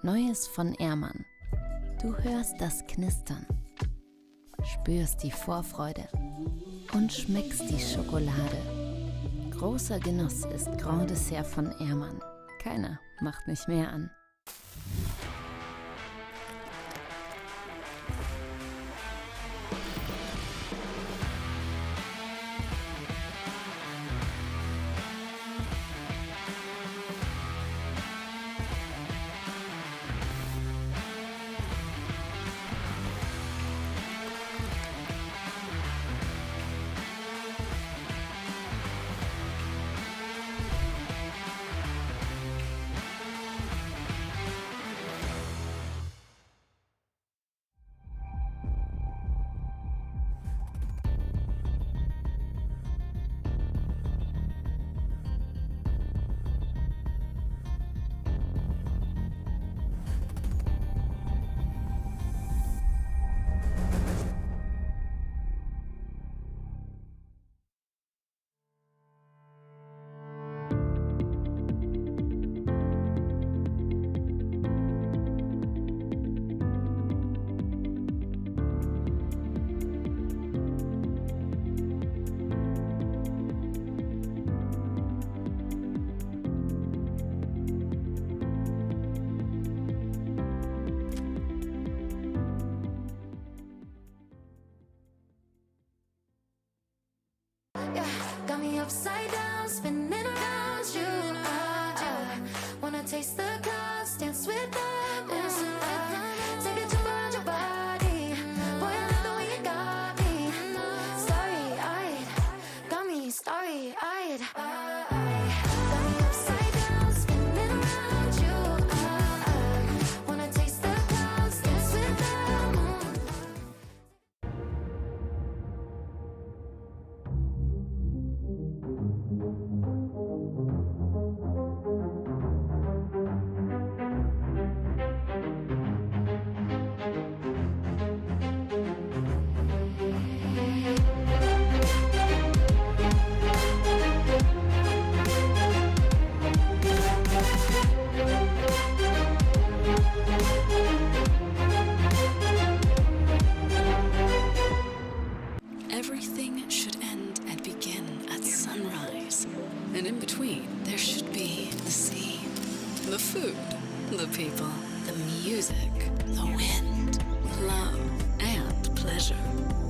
Neues von Ehrmann. Du hörst das Knistern, spürst die Vorfreude und schmeckst die Schokolade. Großer Genuss ist Grand Dessert von Ehrmann. Keiner macht mich mehr an. ride. Got me upside down, spinning around you. Wanna taste the clouds, dance with the moon. Everything should end and begin at sunrise. And in between, there should be the sea, the food, the people, the music, the wind, love, and pleasure.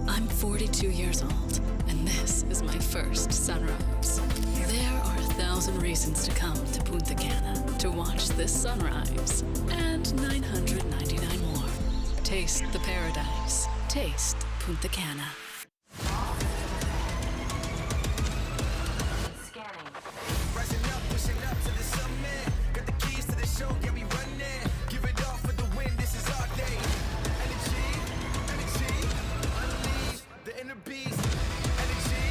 I'm 42 years old, and this is my first sunrise. There are 1,000 reasons to come to Punta Cana to watch this sunrise, and 999 more. Taste the paradise. Taste Punta Cana. Rising up, pushing up to the summit. Got the keys to the show, yeah, we run it. Give it all for the win, this is our day. Energy, energy, unleash the inner beast. Energy,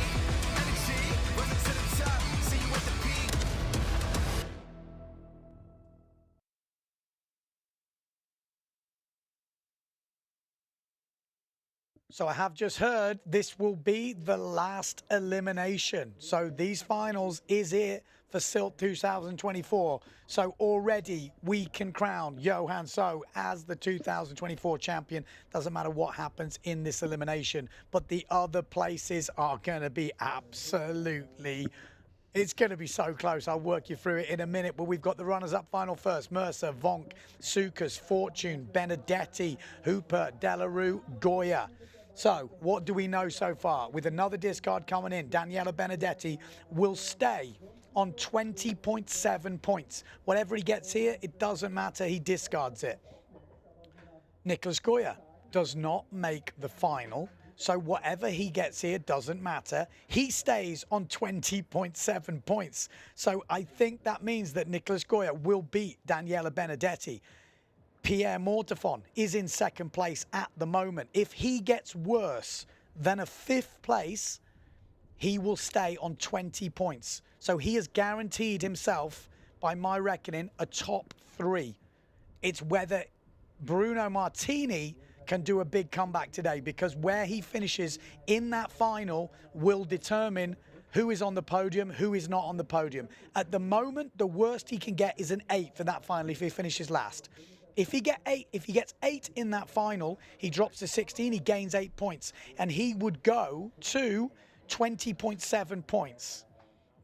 energy, rising to the top, see you at the peak. So I have just heard this will be the last elimination. So these finals is it for Sylt 2024. So already we can crown Johan So as the 2024 champion. Doesn't matter what happens in this elimination, but the other places are going to be absolutely... It's going to be so close. I'll work you through it in a minute, but we've got the runners-up final first. Mercer, Vonk, Sukas, Fortune, Benedetti, Hooper, Delarue, Goya. So what do we know so far? With another discard coming in, Daniela Benedetti will stay on 20.7 points. Whatever he gets here, it doesn't matter. He discards it. Nicholas Goya does not make the final. So whatever he gets here doesn't matter. He stays on 20.7 points. So I think that means that Nicholas Goya will beat Daniela Benedetti. Pierre Mortefon is in second place at the moment. If he gets worse than a 5th place, he will stay on 20 points. So he has guaranteed himself, by my reckoning, a top 3. It's whether Bruno Martini can do a big comeback today, because where he finishes in that final will determine who is on the podium, who is not on the podium. At the moment, the worst he can get is an 8 for that final if he finishes last. If he gets 8 in that final, he drops to 16, he gains 8 points, and he would go to 20.7 points.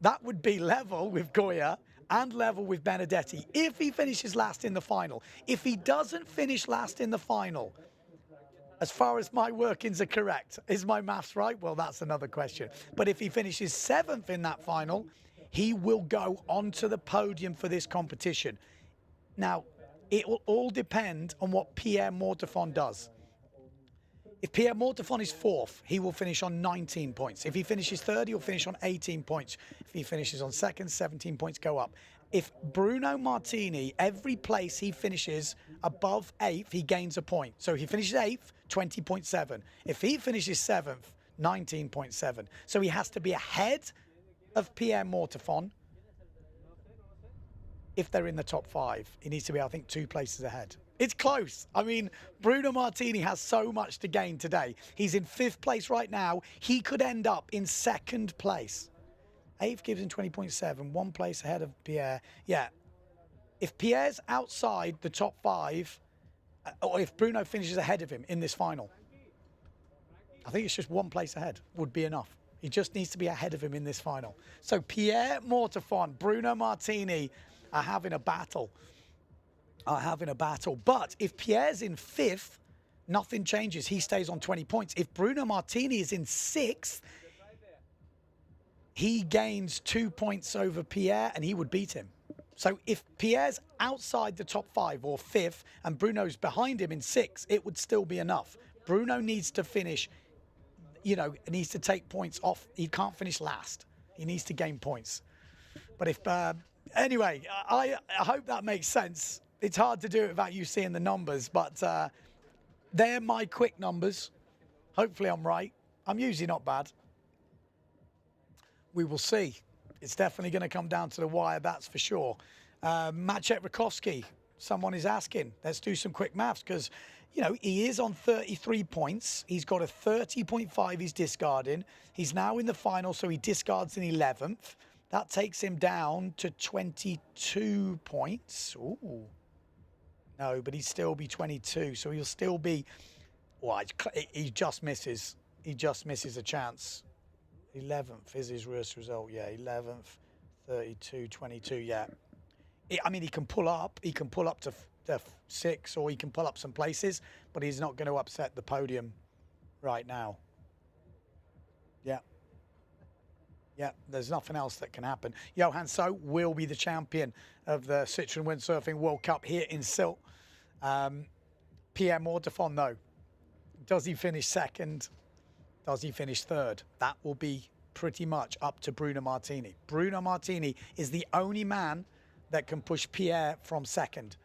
That would be level with Goya and level with Benedetti if he finishes last in the final. If he doesn't finish last in the final, as far as my workings are correct, is my maths right? Well, that's another question. But if he finishes 7th in that final, he will go onto the podium for this competition. Now, it will all depend on what Pierre Mortefon does. If Pierre Mortefon is 4th, he will finish on 19 points. If he finishes 3rd, he'll finish on 18 points. If he finishes on 2nd, 17 points go up. If Bruno Martini, every place he finishes above 8th, he gains a point. So if he finishes 8th, 20.7. If he finishes 7th, 19.7. So he has to be ahead of Pierre Mortefon. If they're in the top 5, he needs to be, I think, 2 places ahead. It's close. I mean, Bruno Martini has so much to gain today. He's in 5th place right now. He could end up in 2nd place. 8th gives him 20.7, 1 place ahead of Pierre. Yeah. If Pierre's outside the top 5, or if Bruno finishes ahead of him in this final, I think it's just 1 place ahead would be enough. He just needs to be ahead of him in this final. So Pierre Mortefon, Bruno Martini are having a battle. But if Pierre's in 5th, nothing changes. He stays on 20 points. If Bruno Martini is in 6th, he gains 2 points over Pierre and he would beat him. So if Pierre's outside the top 5 or 5th and Bruno's behind him in 6th, it would still be enough. Bruno needs to finish, needs to take points off. He can't finish last. He needs to gain points. But if, anyway, I hope that makes sense. It's hard to do it without you seeing the numbers, but they're my quick numbers. Hopefully I'm right. I'm usually not bad. We will see. It's definitely going to come down to the wire, that's for sure. Maciej Rakowski, someone is asking. Let's do some quick maths because, you know, he is on 33 points. He's got a 30.5 he's discarding. He's now in the final, so he discards an 11th. That takes him down to 22 points. Ooh. No, but he'd still be 22, so he'll still be... Well, he just misses. He just misses a chance. 11th is his worst result. Yeah, 11th, 32, 22, yeah. I mean, he can pull up. He can pull up to 6, or he can pull up some places, but he's not going to upset the podium right now. Yeah. Yeah, there's nothing else that can happen. Johan So will be the champion of the Citroen Windsurfing World Cup here in Sylt. Pierre Mortefon, though. Does he finish second? Does he finish third? That will be pretty much up to Bruno Martini. Bruno Martini is the only man that can push Pierre from second.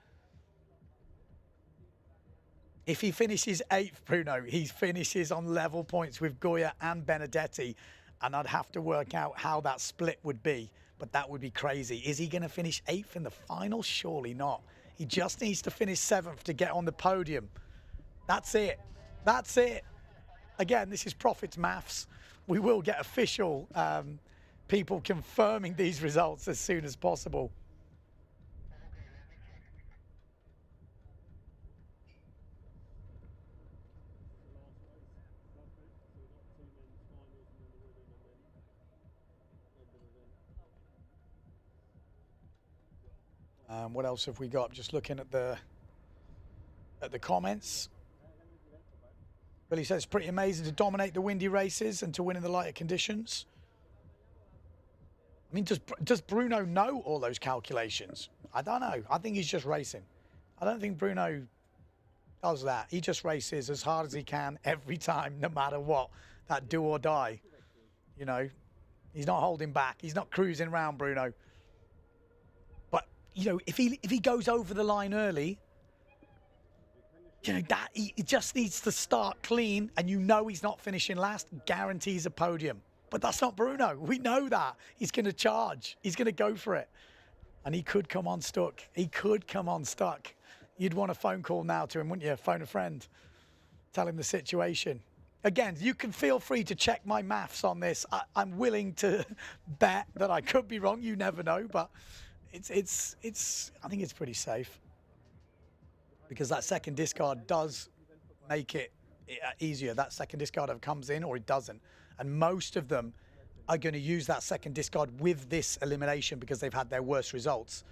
If he finishes 8th, Bruno, he finishes on level points with Goya and Benedetti, and I'd have to work out how that split would be, but that would be crazy. Is he going to finish 8th in the final? Surely not. He just needs to finish 7th to get on the podium. That's it. That's it. Again, this is profits maths. We will get official people confirming these results as soon as possible. What else have we got? Just looking at the comments. Billy says it's pretty amazing to dominate the windy races and to win in the lighter conditions. I mean, does Bruno know all those calculations? I don't know. I think he's just racing. I don't think Bruno does that. He just races as hard as he can every time, no matter what. That do or die. You know, he's not holding back. He's not cruising around, Bruno. But, you know, if he goes over the line early, you know, that he just needs to start clean, and you know he's not finishing last, guarantees a podium. But that's not Bruno. We know that. He's going to charge. He's going to go for it. And he could come on stuck. He could come on stuck. You'd want a phone call now to him, wouldn't you? Phone a friend. Tell him the situation. Again, you can feel free to check my maths on this. I'm willing to bet that I could be wrong. You never know, but I think it's pretty safe. Because that second discard does make it easier. That second discard either comes in or it doesn't. And most of them are going to use that second discard with this elimination because they've had their worst results,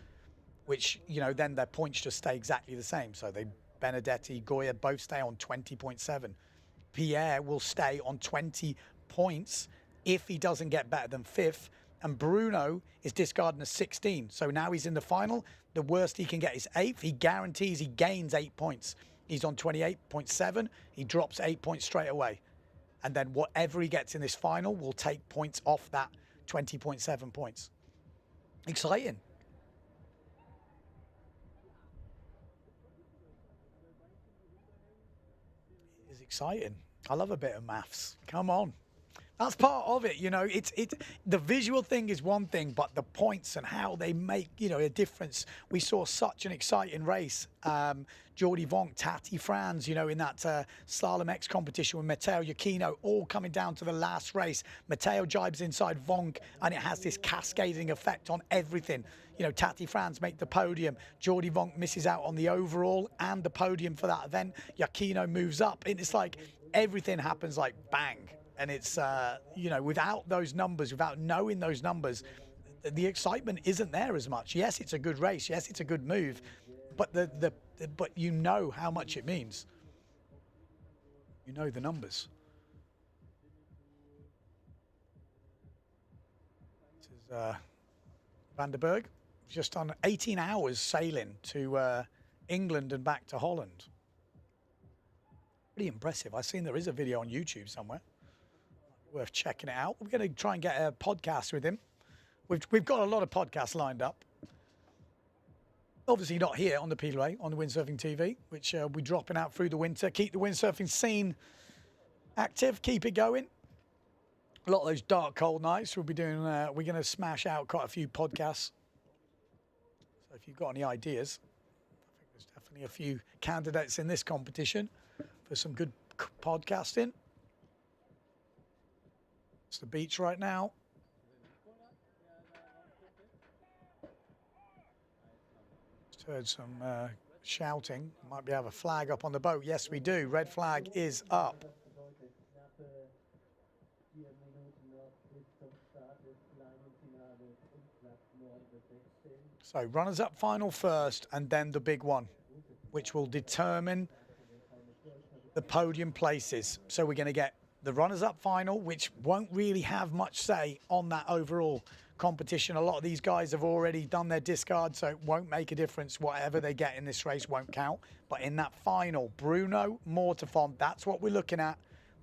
which, you know, then their points just stay exactly the same. So Benedetti, Goya both stay on 20.7. Pierre will stay on 20 points if he doesn't get better than 5th. And Bruno is discarding a 16. So now he's in the final. The worst he can get is 8th. He guarantees he gains 8 points. He's on 28.7. He drops 8 points straight away. And then whatever he gets in this final will take points off that 20.7 points. Exciting. It is exciting. I love a bit of maths. Come on. That's part of it, you know. The visual thing is one thing, but the points and how they make, you know, a difference. We saw such an exciting race. Jordi Vonk, Tati Franz, you know, in that Slalom X competition with Matteo Iachino, all coming down to the last race. Matteo jibes inside Vonk, and it has this cascading effect on everything. You know, Tati Franz make the podium. Jordi Vonk misses out on the overall and the podium for that event. Iachino moves up, and it's like everything happens like bang. And it's, you know, without those numbers, without knowing those numbers, the excitement isn't there as much. Yes, it's a good race. Yes, it's a good move. But but you know how much it means. You know the numbers. This is Van der Berg, just on 18 hours sailing to England and back to Holland. Pretty impressive. I've seen there is a video on YouTube somewhere. worth checking it out. We're going to try and get a podcast with him. We've got a lot of podcasts lined up. Obviously not here on the PLA, on the Windsurfing TV, which we're dropping out through the winter. Keep the windsurfing scene active, keep it going. A lot of those dark, cold nights we'll be doing. We're going to smash out quite a few podcasts. So if you've got any ideas, I think there's definitely a few candidates in this competition for some good podcasting. It's the beach right now. Just heard some shouting. Might be have a flag up on the boat. Yes, we do. Red flag is up. So runners up final first, and then the big one, which will determine the podium places. So we're going to get the runners up final, which won't really have much say on that overall competition. A lot of these guys have already done their discard, so it won't make a difference. Whatever they get in this race won't count. But in that final, Bruno Mortefont, that's what we're looking at.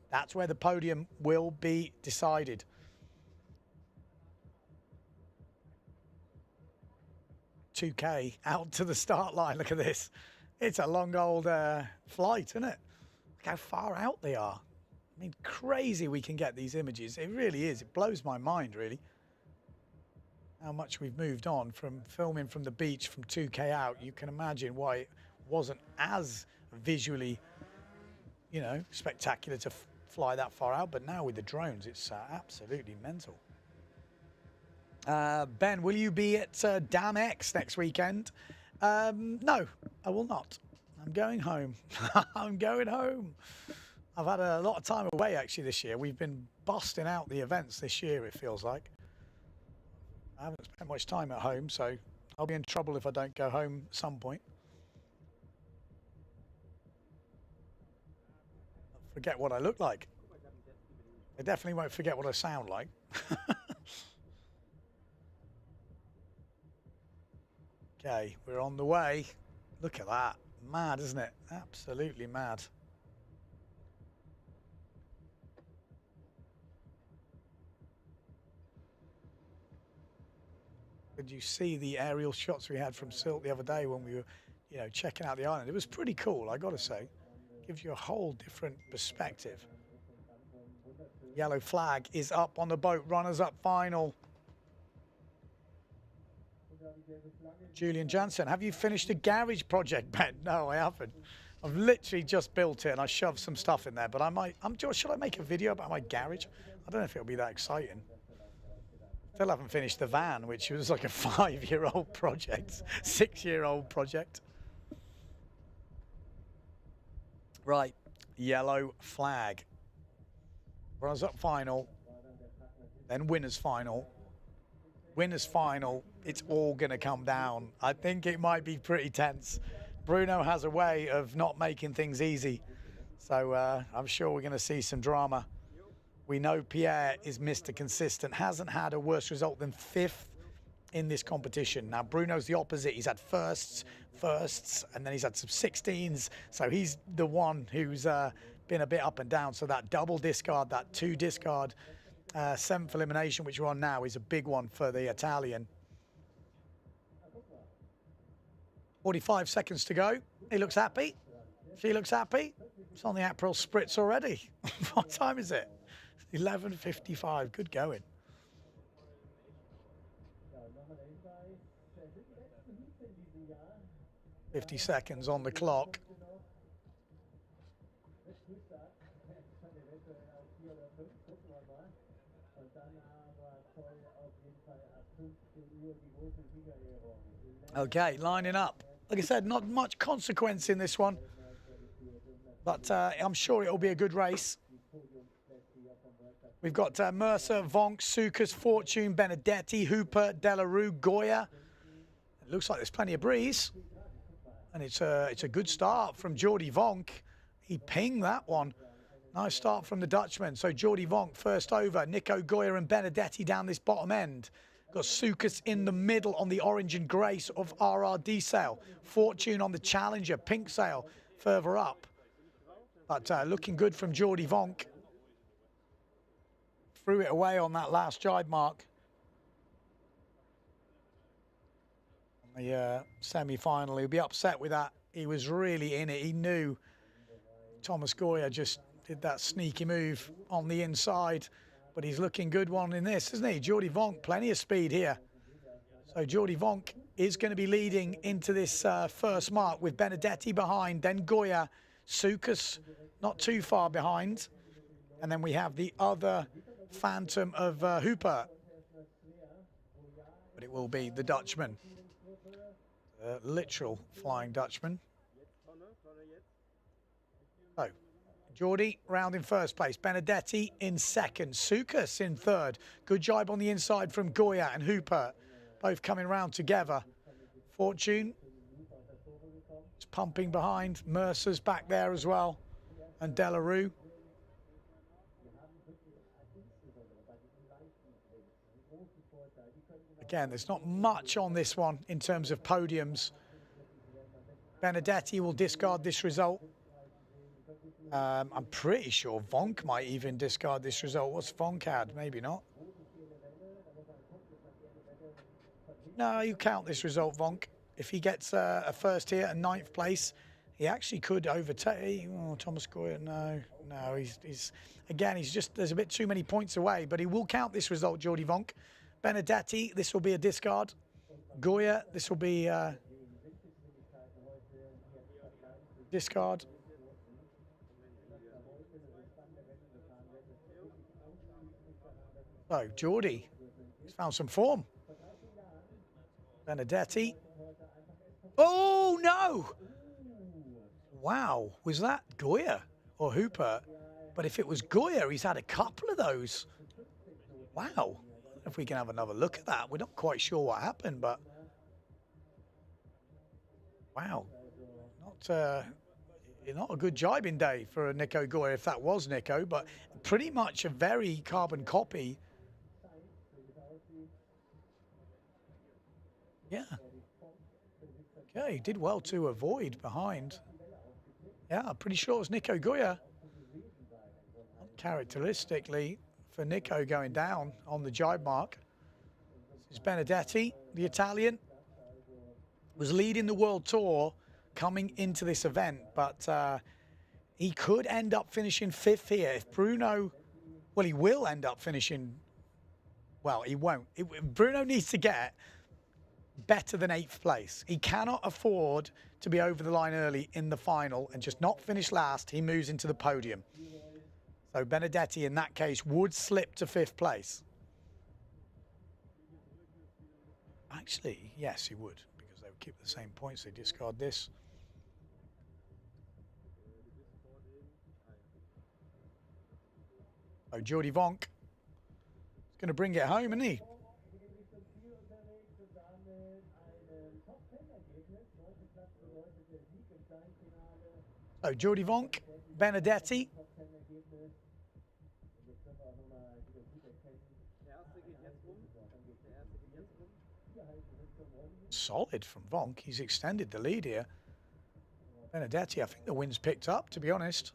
That's where the podium will be decided. $2K out to the start line. Look at this. It's a long old flight, isn't it? Look how far out they are. I mean, crazy we can get these images. It really is. It blows my mind, really, how much we've moved on from filming from the beach from 2K out. You can imagine why it wasn't as visually, you know, spectacular to fly that far out. But now with the drones, it's absolutely mental. Ben, will you be at Dam X next weekend? No, I will not. I'm going home. I'm going home. I've had a lot of time away, actually, this year. We've been busting out the events this year, it feels like. I haven't spent much time at home, so I'll be in trouble if I don't go home at some point. I'll forget what I look like. I definitely won't forget what I sound like. Okay, we're on the way. Look at that. Mad, isn't it? Absolutely mad. Did you see the aerial shots we had from Sylt the other day when we were, you know, checking out the island? It was pretty cool, I got to say. Gives you a whole different perspective. Yellow flag is up on the boat. Runners up final. Julian Jansen, have you finished the garage project, Ben? No, I haven't. I've literally just built it and I shoved some stuff in there, but I might, should I make a video about my garage? I don't know if it'll be that exciting. Still haven't finished the van, which was like a 5-year-old project, 6-year-old project. Right, yellow flag. Runners up final, then winners final. Winners final, it's all going to come down. I think it might be pretty tense. Bruno has a way of not making things easy. So I'm sure we're going to see some drama. We know Pierre is Mr. Consistent, hasn't had a worse result than 5th in this competition. Now, Bruno's the opposite. He's had firsts, and then he's had some 16s. So he's the one who's been a bit up and down. So that double discard, that 2 discard, 7th elimination, which we're on now, is a big one for the Italian. 45 seconds to go. He looks happy. She looks happy. It's on the April Spritz already. What time is it? 11:55. Good going. "50 seconds on the clock. Okay, lining up. Like I said, not much consequence in this one, but I'm sure it'll be a good race. We've got Mercer, Vonk, Sukas, Fortune, Benedetti, Hooper, Delarue, Goya. It looks like there's plenty of breeze, and it's a good start from Jordi Vonk. He pinged that one. Nice start from the Dutchman. So Jordi Vonk first over, Nico Goya and Benedetti down this bottom end. Got Sukas in the middle on the orange and grey sort of RRD sail. Fortune on the Challenger, pink sail further up. But looking good from Jordi Vonk. threw it away on that last jibe mark. On the semi-final, he'll be upset with that. He was really in it. He knew Thomas Goya just did that sneaky move on the inside, but he's looking good one in this, isn't he? Jordi Vonk, plenty of speed here. So Jordi Vonk is going to be leading into this first mark with Benedetti behind, then Goya, Sukas not too far behind, and then we have the other phantom of Hooper. But it will be the Dutchman, literal Flying Dutchman. So, Jordi round in first place, Benedetti in second, Sukas in third. Good jibe on the inside from Goya and Hooper, both coming round together. Fortune is pumping behind, Mercer's back there as well, and Delarue. Again, there's not much on this one in terms of podiums. Benedetti will discard this result. I'm pretty sure Vonk might even discard this result. What's Vonk had? Maybe not. No, you count this result, Vonk. If he gets a first here and 9th place, he actually could overtake. Oh, Thomas Goya, no. He's again, he's just, there's a bit too many points away, but he will count this result, Jordi Vonk. Benedetti, this will be a discard. Goya, this will be discard. So, Jordi, he's found some form. Benedetti. Oh, no! Wow, was that Goya or Hooper? But if it was Goya, he's had a couple of those. Wow. I don't know if we can have another look at that. We're not quite sure what happened, but wow. Not a good jibing day for Nico Goya, if that was Nico, but pretty much a very carbon copy. Yeah. Okay, he did well to avoid behind. Yeah, I'm pretty sure it was Nico Goya. Characteristically for Nico going down on the jibe mark. This is Benedetti, the Italian, was leading the World Tour coming into this event, but he could end up finishing 5th here. If Bruno, well, he will end up finishing, well, he won't. Bruno needs to get better than 8th place. He cannot afford to be over the line early in the final and just not finish last. He moves into the podium. So Benedetti, in that case, would slip to 5th place. Actually, yes, he would, because they would keep the same points. They discard this. Oh, Jordi Vonk is going to bring it home, isn't he? Oh, Jordi Vonk, Benedetti. Solid from Vonk. He's extended the lead here. Benedetti, I think the wind's picked up, to be honest.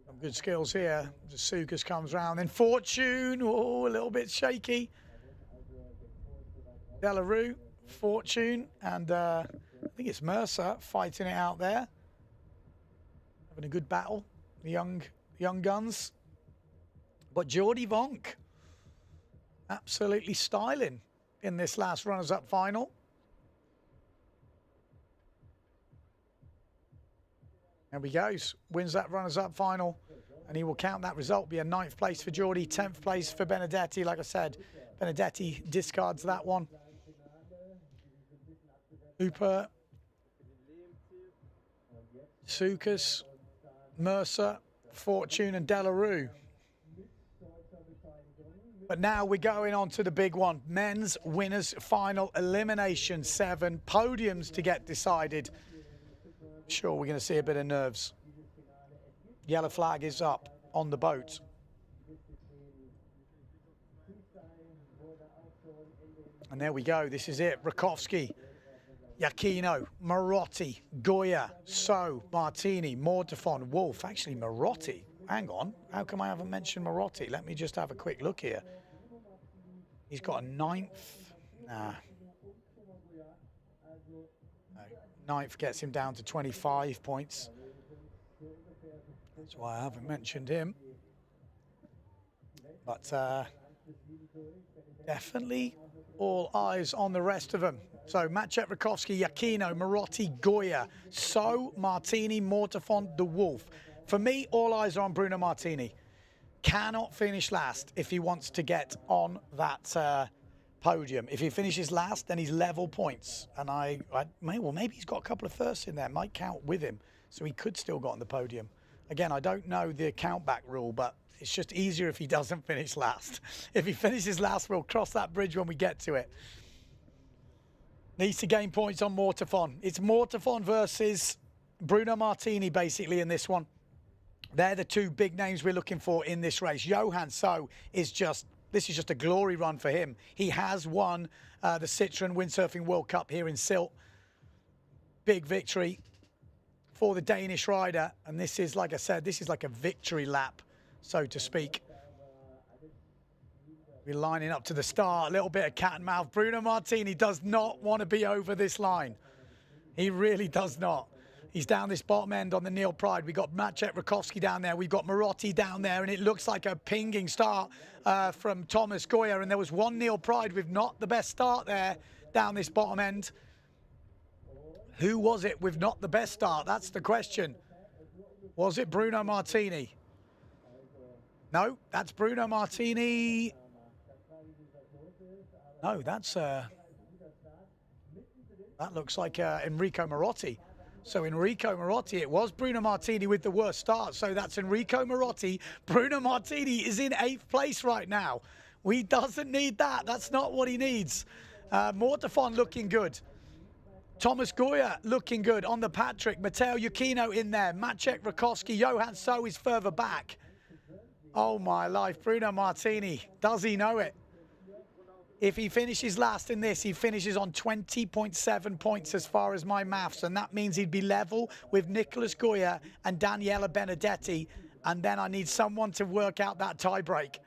Some good skills here. The Sukas comes round. Then Fortune, oh, a little bit shaky. Delarue, Fortune, and I think it's Mercer fighting it out there. Having a good battle, the young guns. But Jordi Vonk, absolutely styling in this last runners-up final. There he goes, wins that runners-up final, and he will count that result, be a 9th place for Jordi, 10th place for Benedetti. Like I said, Benedetti discards that one. Hooper, Sukas, Mercer, Fortune, and Delarue. But now we're going on to the big one. Men's winners final elimination 7. Podiums to get decided. Sure, we're going to see a bit of nerves. Yellow flag is up on the boat. And there we go. This is it. Rakowski Giacchino, Marotti, Goya, So, Martini, Mortafon, Wolf. Actually, Marotti. Hang on. How come I haven't mentioned Marotti? Let me just have a quick look here. He's got a 9th. Nah. No, 9th gets him down to 25 points. That's why I haven't mentioned him. But definitely all eyes on the rest of them. So Maciej Rakowski, Giacchino, Marotti, Goya, So, Martini, Mortafon, the Wolf. For me, all eyes are on Bruno Martini. Cannot finish last if he wants to get on that podium. If he finishes last, then he's level points. And maybe he's got a couple of firsts in there. Might count with him. So he could still get on the podium. Again, I don't know the count back rule, but it's just easier if he doesn't finish last. If he finishes last, we'll cross that bridge when we get to it. Needs to gain points on Mortafon. It's Mortafon versus Bruno Martini, basically, in this one. They're the two big names we're looking for in this race. Johan So is this is just a glory run for him. He has won the Citroen Windsurfing World Cup here in Sylt. Big victory for the Danish rider. And this is, like I said, this is like a victory lap, so to speak. We're lining up to the start, a little bit of cat and mouth. Bruno Martini does not want to be over this line. He really does not. He's down this bottom end on the Neil Pride. We've got Maciej Rakowski down there. We've got Marotti down there, and it looks like a pinging start from Thomas Goya. And there was one Neil Pride with not the best start there down this bottom end. Who was it with not the best start? That's the question. Was it Bruno Martini? No, that's Bruno Martini. No, that's that looks like Enrico Marotti. So Enrico Marotti, it was Bruno Martini with the worst start. So that's Enrico Marotti. Bruno Martini is in 8th place right now. He doesn't need that. That's not what he needs. Mortafon looking good. Thomas Goya looking good on the Patrick. Matteo Giacchino in there. Maciej Rakowski. Johan So is further back. Oh my life. Bruno Martini. Does he know it? If he finishes last in this, he finishes on 20.7 points as far as my maths. And that means he'd be level with Nicolas Goya and Daniela Benedetti. And then I need someone to work out that tie break.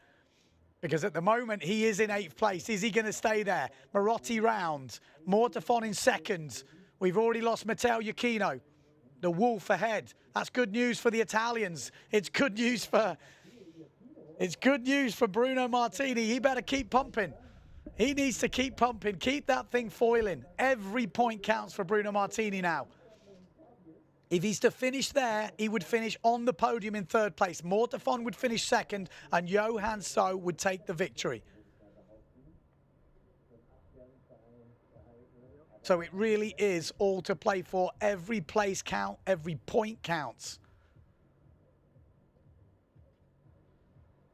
Because at the moment, he is in 8th place. Is he going to stay there? Marotti round. Mortafon in 2nd. We've already lost Matteo Giacchino. The Wolf ahead. That's good news for the Italians. It's good news for Bruno Martini. He better keep pumping. He needs to keep pumping, keep that thing foiling. Every point counts for Bruno Martini now. If he's to finish there, he would finish on the podium in 3rd place. Mortafon would finish 2nd, and Johan So would take the victory. So it really is all to play for. Every place count, every point counts.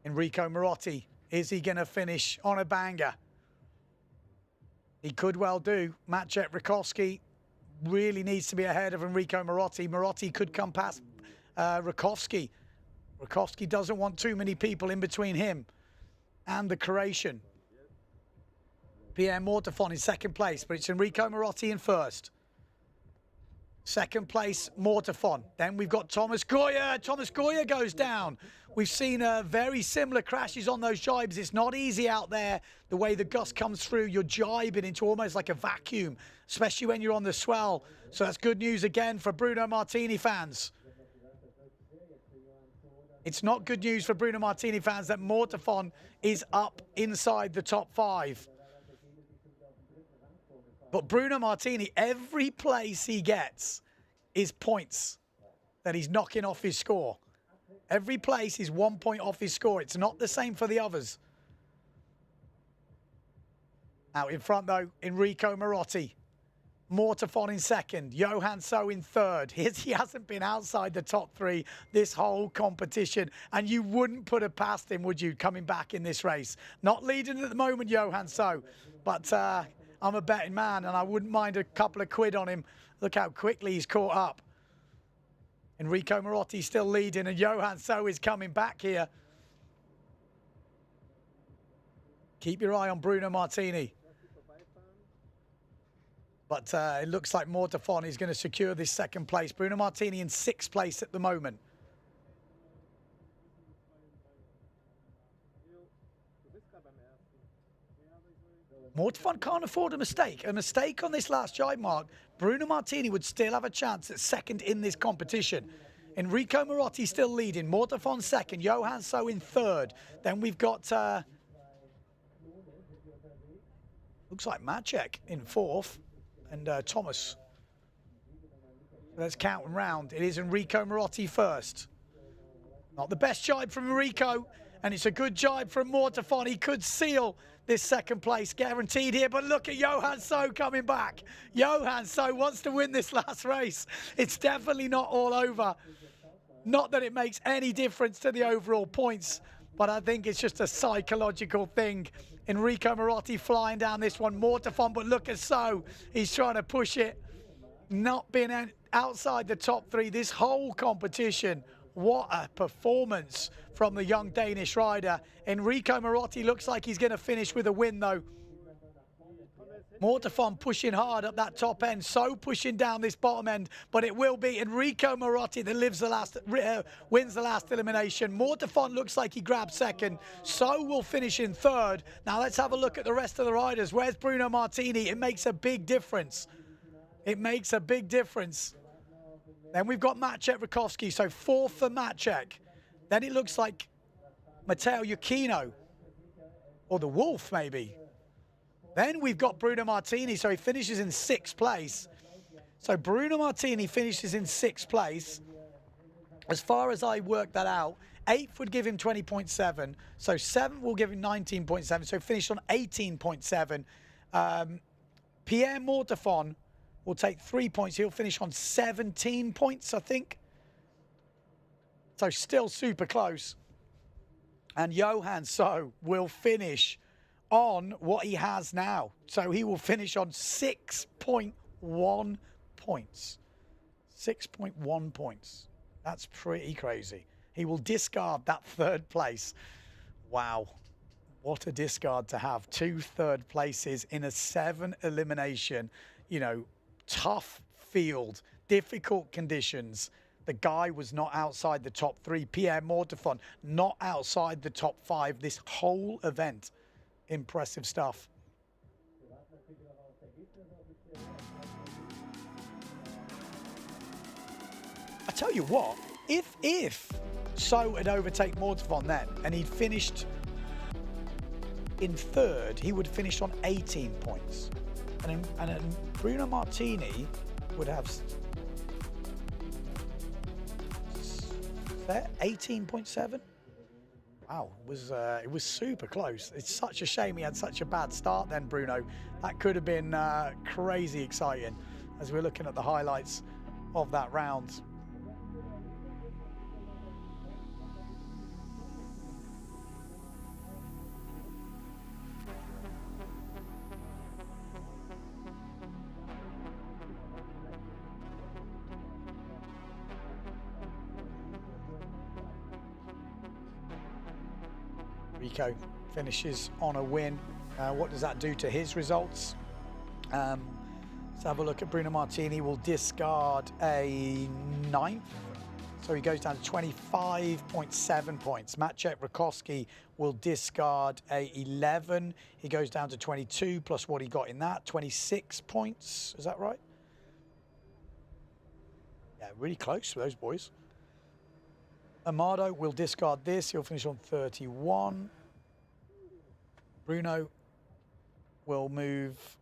Enrico Marotti, is he going to finish on a banger? He could well do. Maciej Rakowski really needs to be ahead of Enrico Marotti. Marotti could come past Rakowski. Rakowski doesn't want too many people in between him and the Croatian. Pierre Mortafon in 2nd place, but it's Enrico Marotti in 1st. 2nd place, Mortafon. Then we've got Thomas Goya. Thomas Goya goes down. We've seen very similar crashes on those jibes. It's not easy out there. The way the gust comes through, you're jibing into almost like a vacuum, especially when you're on the swell. So that's good news again for Bruno Martini fans. It's not good news for Bruno Martini fans that Mortafon is up inside the top 5. But Bruno Martini, every place he gets is points that he's knocking off his score. Every place is 1 point off his score. It's not the same for the others. Out in front, though, Enrico Marotti. Mortafon in 2nd. Johan So in 3rd. He hasn't been outside the top 3 this whole competition. And you wouldn't put it past him, would you, coming back in this race? Not leading at the moment, Johan So. But I'm a betting man, and I wouldn't mind a couple of quid on him. Look how quickly he's caught up. Enrico Marotti still leading, and Johan So is coming back here. Keep your eye on Bruno Martini. But it looks like Mortafon is going to secure this second place. Bruno Martini in 6th place at the moment. Mortafon can't afford a mistake. A mistake on this last jibe mark, Bruno Martini would still have a chance at second in this competition. Enrico Marotti still leading. Mortafon second. Johan So in third. Then we've got, looks like Maciek in fourth. And Thomas. Let's count them round. It is Enrico Marotti first. Not the best jibe from Enrico. And it's a good jibe from Mortafon. He could seal this second place guaranteed here. But look at Johan So coming back. Johan So wants to win this last race. It's definitely not all over. Not that it makes any difference to the overall points, but I think it's just a psychological thing. Enrico Marotti flying down this one. Mortafon, but look at So. He's trying to push it. Not being outside the top 3 this whole competition. What a performance from the young Danish rider. Enrico Marotti looks like he's going to finish with a win, though. Mortafon pushing hard up that top end, So pushing down this bottom end, but it will be Enrico Marotti that wins the last elimination. Mortafon looks like he grabbed second. So will finish in third. Now let's have a look at the rest of the riders. Where's Bruno Martini? It makes a big difference. It makes a big difference. Then we've got Maciek Rakowski, so fourth for Maciek. Then it looks like Matteo Iuchino, or the Wolf maybe. Then we've got Bruno Martini, so he finishes in 6th place. So Bruno Martini finishes in 6th place. As far as I work that out, 8th would give him 20.7. So 7th will give him 19.7. So finish on 18.7. Pierre Mortafon will take 3 points. He'll finish on 17 points, I think. So still super close. And Johan So will finish on what he has now. So he will finish on 6.1 points. 6.1 points. That's pretty crazy. He will discard that 3rd place. Wow. What a discard to have. 2 third places in a 7 elimination. You know, tough field, difficult conditions. The guy was not outside the top 3. Pierre Mortafon not outside the top 5 this whole event. Impressive stuff. I tell you what, if So had overtaken Mortafon then and he'd finished in 3rd, he would finish on 18 points. And Bruno Martini would have 18.7. Wow, it was super close. It's such a shame he had such a bad start then, Bruno. That could have been crazy exciting as we're looking at the highlights of that round. Rico finishes on a win. What does that do to his results? Let's have a look at Bruno Martini. Will discard a 9th. So he goes down to 25.7 points. Maciek Rakowski will discard a 11. He goes down to 22 plus what he got in that. 26 points. Is that right? Yeah, really close for those boys. Amado will discard this. He'll finish on 31. Bruno will move,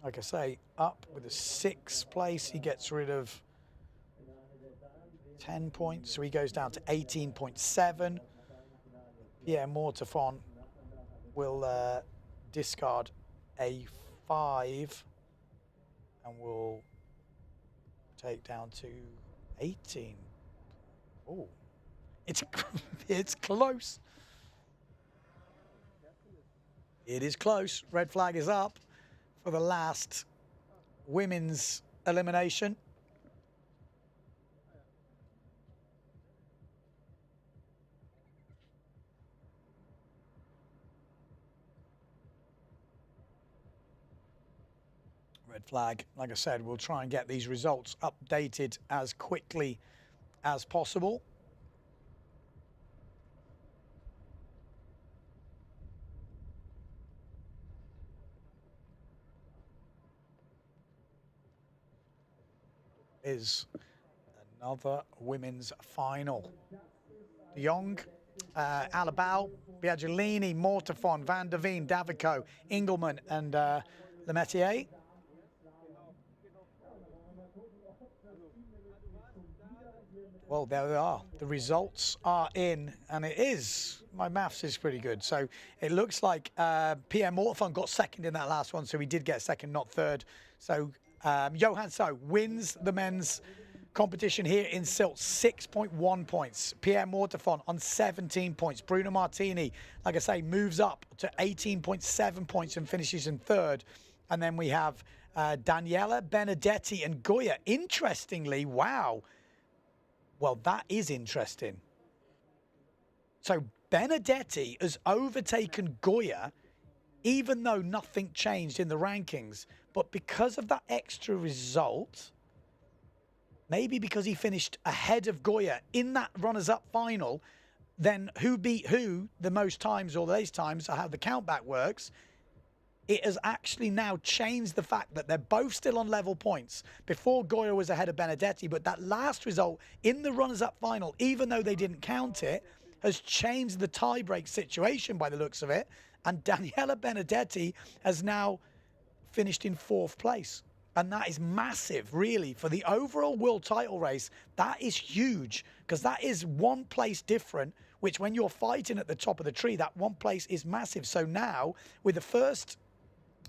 like I say, up with a 6th place. He gets rid of 10 points, so he goes down to 18.7. Pierre Mortafon will discard a 5 and will take down to 18. Oh. It's close. It is close. Red flag is up for the last women's elimination. Red flag. Like I said, we'll try and get these results updated as quickly as possible. Is another women's final. De Jong, Alabau, Biaggiolini, Mortafon, Van der Veen, Davico, Engelman, and Lemaitre. Well, there they are. The results are in, and it is, my maths is pretty good. So it looks like Pierre Mortafon got second in that last one, so he did get second, not third. So Johan So wins the men's competition here in Sylt, 6.1 points. Pierre Mortafon on 17 points. Bruno Martini, like I say, moves up to 18.7 points and finishes in third. And then we have Daniela Benedetti and Goya. Interestingly, wow. Well, that is interesting. So Benedetti has overtaken Goya, even though nothing changed in the rankings. But because of that extra result, maybe because he finished ahead of Goya in that runners-up final, then who beat who the most times or those times, or how the countback works, it has actually now changed the fact that they're both still on level points. Before, Goya was ahead of Benedetti, but that last result in the runners-up final, even though they didn't count it, has changed the tie-break situation by the looks of it. And Daniela Benedetti has now finished in 4th place. And that is massive, really, for the overall world title race. That is huge, because that is 1 place different, which when you're fighting at the top of the tree, that 1 place is massive. So now, with the first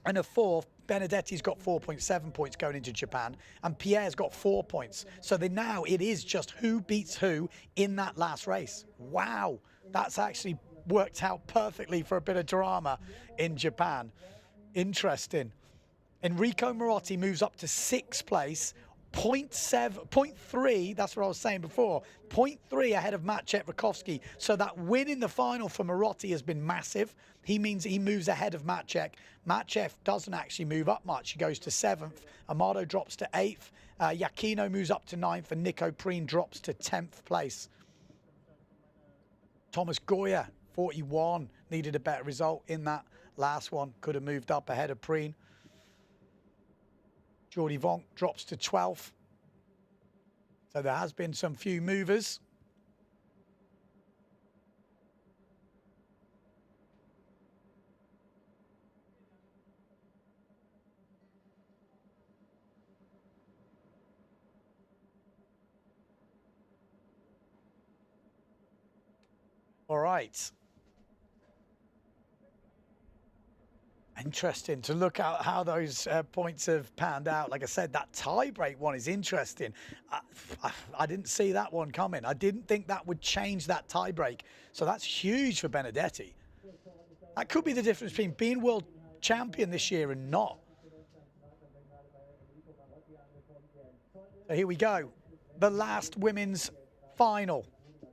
and a 4th, Benedetti's got 4.7 points going into Japan, and Pierre's got 4 points. So now it is just who beats who in that last race. Wow, that's actually worked out perfectly for a bit of drama in Japan. Interesting. Enrico Marotti moves up to 6th place, 0.3, that's what I was saying before, 0.3 ahead of Maciej Rakowski. So that win in the final for Marotti has been massive. He means he moves ahead of Maciej. Maciej doesn't actually move up much. He goes to 7th. Amado drops to 8th. Giacchino moves up to 9th, and Nico Preen drops to 10th place. Thomas Goya, 41, needed a better result in that last one. Could have moved up ahead of Preen. Jordi Vonk drops to 12th. So there has been some few movers. All right. Interesting to look at how those points have panned out. Like I said, that tie-break one is interesting. I didn't see that one coming. I didn't think that would change that tie-break. So that's huge for Benedetti. That could be the difference between being world champion this year and not. So here we go. The last women's final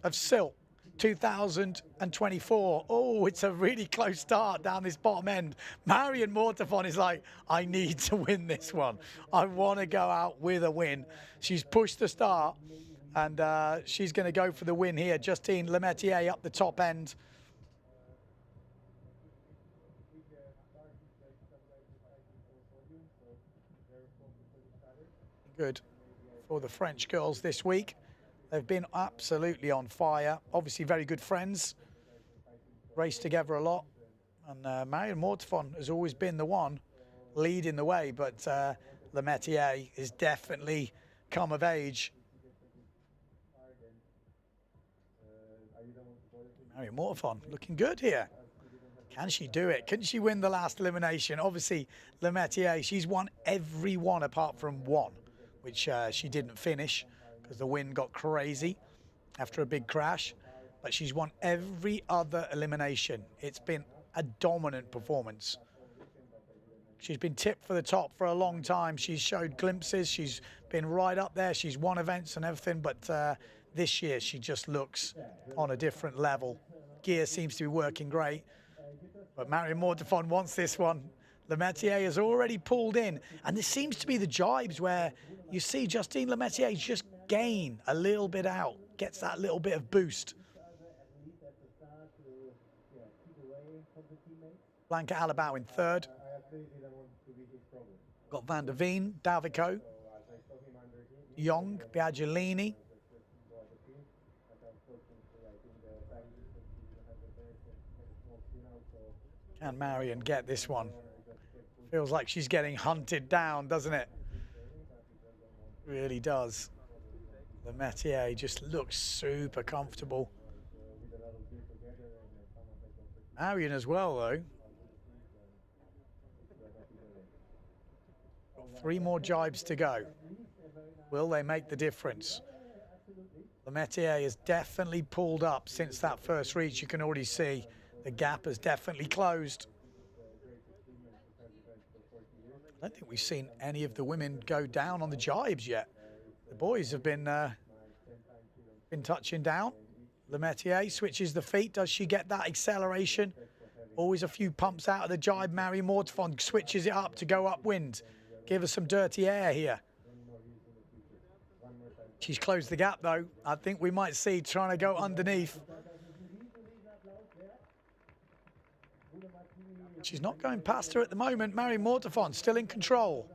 of Sylt 2024. Oh, it's a really close start down this bottom end. Marion Mortafon is like, I need to win this one. I want to go out with a win. She's pushed the start, and she's going to go for the win here. Justine Lemaitre up the top end. Good for the French girls this week. They've been absolutely on fire. Obviously very good friends. Raced together a lot. And Marion Mortafon has always been the one leading the way, but Lemaitre is definitely come of age. Marion Mortafon looking good here. Can she do it? Can she win the last elimination? Obviously, Lemaitre, she's won every one apart from one, which she didn't finish, because the wind got crazy after a big crash. But she's won every other elimination. It's been a dominant performance. She's been tipped for the top for a long time. She's showed glimpses. She's been right up there. She's won events and everything. But this year, she just looks on a different level. Gear seems to be working great. But Marion Mortafon wants this one. Lemaitre has already pulled in, and this seems to be the jibes where you see Justine Lemaitre just gain a little bit out, gets that little bit of boost. Blanca Alabau in third. Got Van der Veen, Davico, Young, Biaggiolini. Can Marion get this one? Feels like she's getting hunted down, doesn't it? Really does. The Lemaitre just looks super comfortable. Marion as well, though. Got 3 more jibes to go. Will they make the difference? Lemaitre has definitely pulled up since that first reach. You can already see the gap has definitely closed. I don't think we've seen any of the women go down on the jibes yet. The boys have been touching down. Lemaitre switches the feet. Does she get that acceleration? Always a few pumps out of the jibe. Marion Mortefond switches it up to go upwind. Give us some dirty air here. She's closed the gap, though. I think we might see trying to go underneath. She's not going past her at the moment. Marion Mortefond still in control.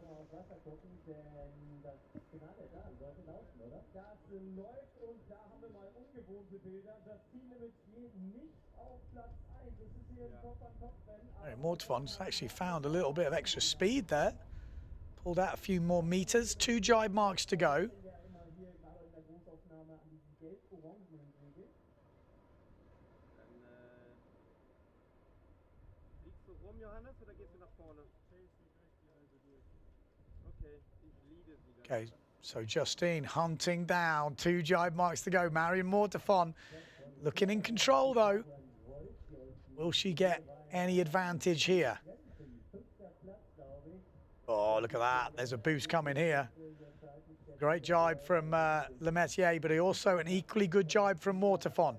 Marion Mortefond's actually found a little bit of extra speed there. Pulled out a few more meters. 2 jibe marks to go. Okay, so Justine hunting down. 2 jibe marks to go. Marion Mortefond looking in control, though. Will she get any advantage here? Oh, look at that. There's a boost coming here. Great jibe from Lemaitre, but also an equally good jibe from Mortefond.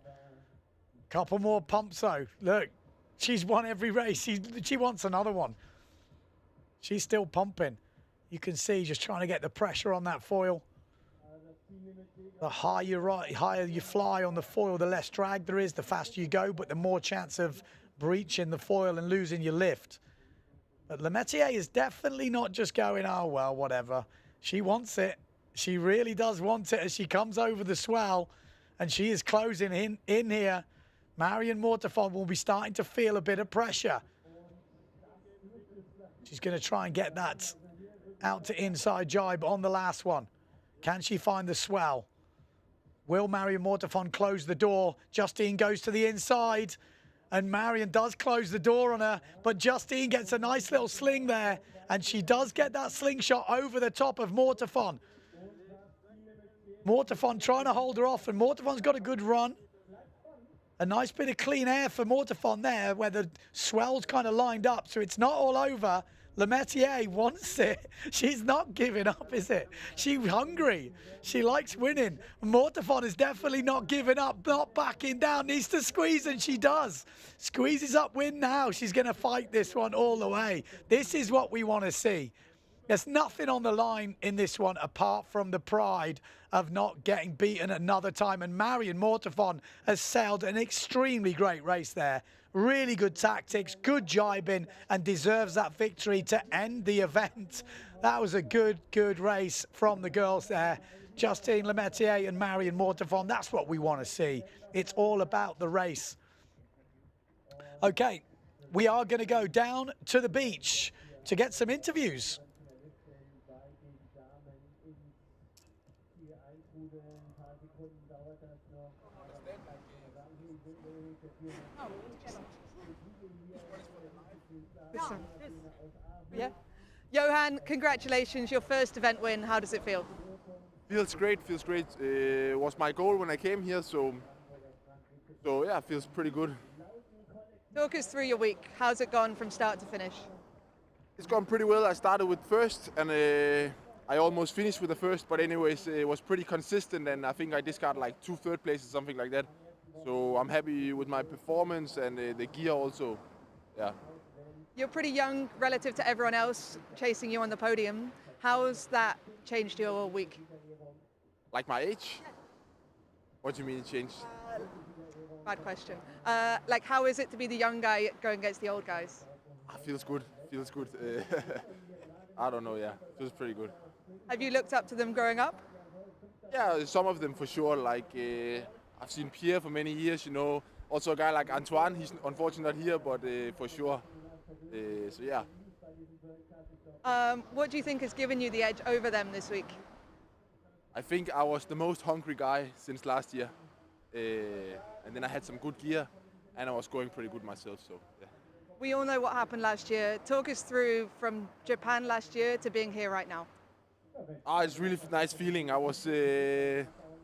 Couple more pumps, though. Look, she's won every race. She wants another one. She's still pumping. You can see just trying to get the pressure on that foil. The higher you fly on the foil, the less drag there is, the faster you go, but the more chance of breaching the foil and losing your lift. But Lemaitre is definitely not just going, oh, well, whatever. She wants it. She really does want it as she comes over the swell, and she is closing in here. Marion Mortefond will be starting to feel a bit of pressure. She's going to try and get that out to inside jibe on the last one. Can she find the swell? Will Marion Mortefond close the door? Justine goes to the inside, and Marion does close the door on her, but Justine gets a nice little sling there, and she does get that slingshot over the top of Mortefond. Mortefond trying to hold her off, and Mortefond's got a good run. A nice bit of clean air for Mortefond there, where the swell's kind of lined up, so it's not all over. Lemaitre wants it. She's not giving up, is it? She's hungry. She likes winning. Mortefond is definitely not giving up, not backing down. Needs to squeeze, and she does. Squeezes upwind now. She's going to fight this one all the way. This is what we want to see. There's nothing on the line in this one apart from the pride of not getting beaten another time. And Marion Mortefond has sailed an extremely great race there. Really good tactics, good jibing, and deserves that victory to end the event. That was a good race from the girls there. Justine Lemaitre and Marion Mortefond, that's what we want to see. It's all about the race. Okay, we are going to go down to the beach to get some interviews. Yeah. Johan, congratulations, your first event win. How does it feel? Feels great. It was my goal when I came here, so yeah, feels pretty good. Talk us through your week. How's it gone from start to finish? It's gone pretty well. I started with first, and I almost finished with the first, but anyways, it was pretty consistent, and I think I just got like 2 third places, something like that. So I'm happy with my performance and the gear also. Yeah. You're pretty young relative to everyone else chasing you on the podium. How's that changed your week? Like my age? What do you mean it changed? Bad question. Like, how is it to be the young guy going against the old guys? Feels good. Feels good. I don't know. Yeah, feels pretty good. Have you looked up to them growing up? Yeah, some of them for sure. Like I've seen Pierre for many years. You know, also a guy like Antoine. He's unfortunately not here, but for sure. So yeah. What do you think has given you the edge over them this week? I think I was the most hungry guy since last year, and then I had some good gear, and I was going pretty good myself. So yeah. We all know what happened last year. Talk us through from Japan last year to being here right now. It's really nice feeling. I was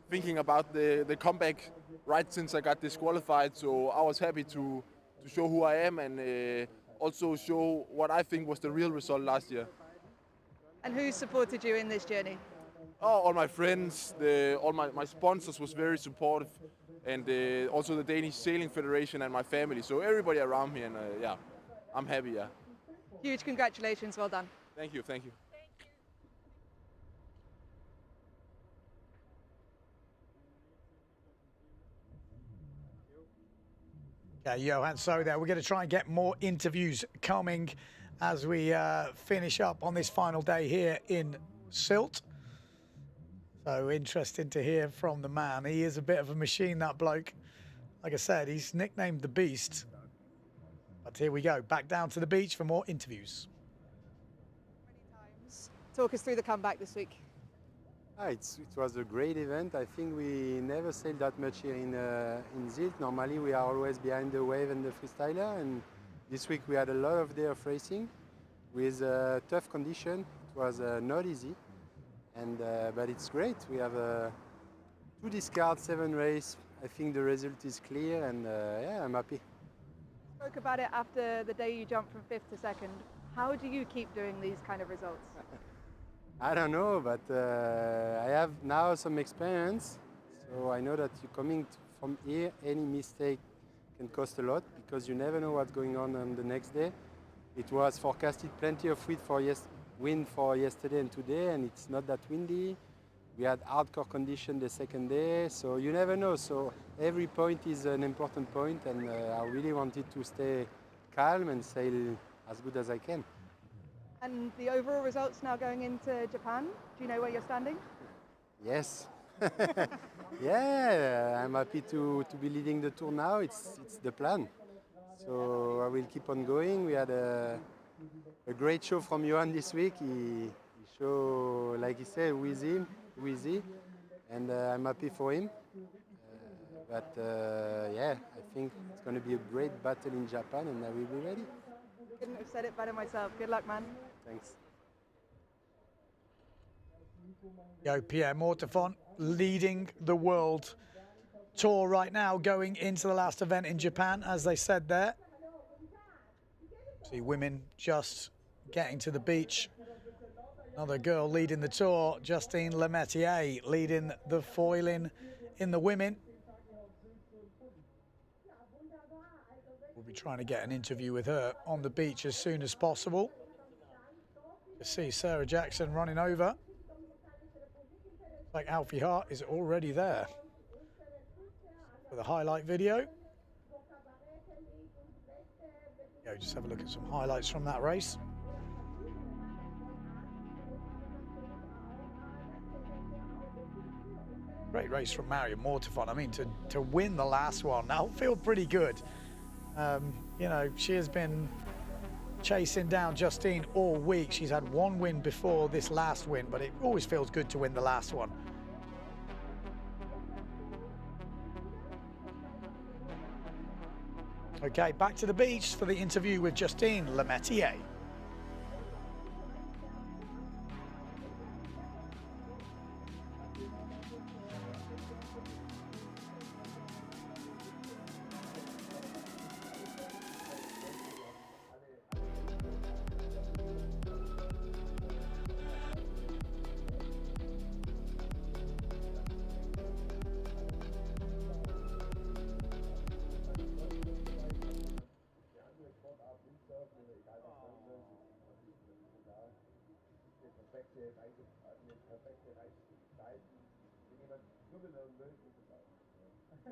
thinking about the comeback right since I got disqualified, so I was happy to show who I am and also show what I think was the real result last year. And who supported you in this journey? Oh, all my friends, all my sponsors was very supportive, and also the Danish Sailing Federation and my family. So everybody around me, and yeah, I'm happy. Yeah. Huge congratulations, well done. Thank you, thank you. Yeah, Johan, so there, we're going to try and get more interviews coming as we finish up on this final day here in Sylt. So interesting to hear from the man. He is a bit of a machine, that bloke. Like I said, he's nicknamed the Beast. But here we go, back down to the beach for more interviews. Talk us through the comeback this week. It was a great event. I think we never sailed that much here in Sylt. Normally we are always behind the wave and the freestyler, and this week we had a lot of day of racing with tough condition. It was not easy, and but it's great. We have 2 discards, 7 race. I think the result is clear, and yeah, I'm happy. Spoke about it after the day you jumped from 5th to 2nd. How do you keep doing these kind of results? I don't know, but I have now some experience, so I know that you coming from here, any mistake can cost a lot because you never know what's going on the next day. It was forecasted plenty of wind for yesterday and today, and it's not that windy. We had hardcore condition the second day, so you never know. So every point is an important point, and I really wanted to stay calm and sail as good as I can. And the overall results now going into Japan, do you know where you're standing? Yes. Yeah, I'm happy to be leading the tour now. It's the plan. So I will keep on going. We had a great show from Johan this week. He showed, like he said, wheezy, and I'm happy for him. But yeah, I think it's going to be a great battle in Japan, and I will be ready. Couldn't have said it better myself. Good luck, man. Thanks. Pierre Mortefont leading the world tour right now, going into the last event in Japan, as they said there. See women just getting to the beach. Another girl leading the tour, Justine Lemaitre, leading the foiling in the women. We'll be trying to get an interview with her on the beach as soon as possible. You see Sarah Jackson running over. Like Alfie Hart is already there for the highlight video. Go, just have a look at some highlights from that race. Great race from Marion Mortefont. I mean, to win the last one, that'll feel pretty good. You know, she has been chasing down Justine all week. She's had 1 win before this last win, but it always feels good to win the last one. Okay, back to the beach for the interview with Justine Lemaitre.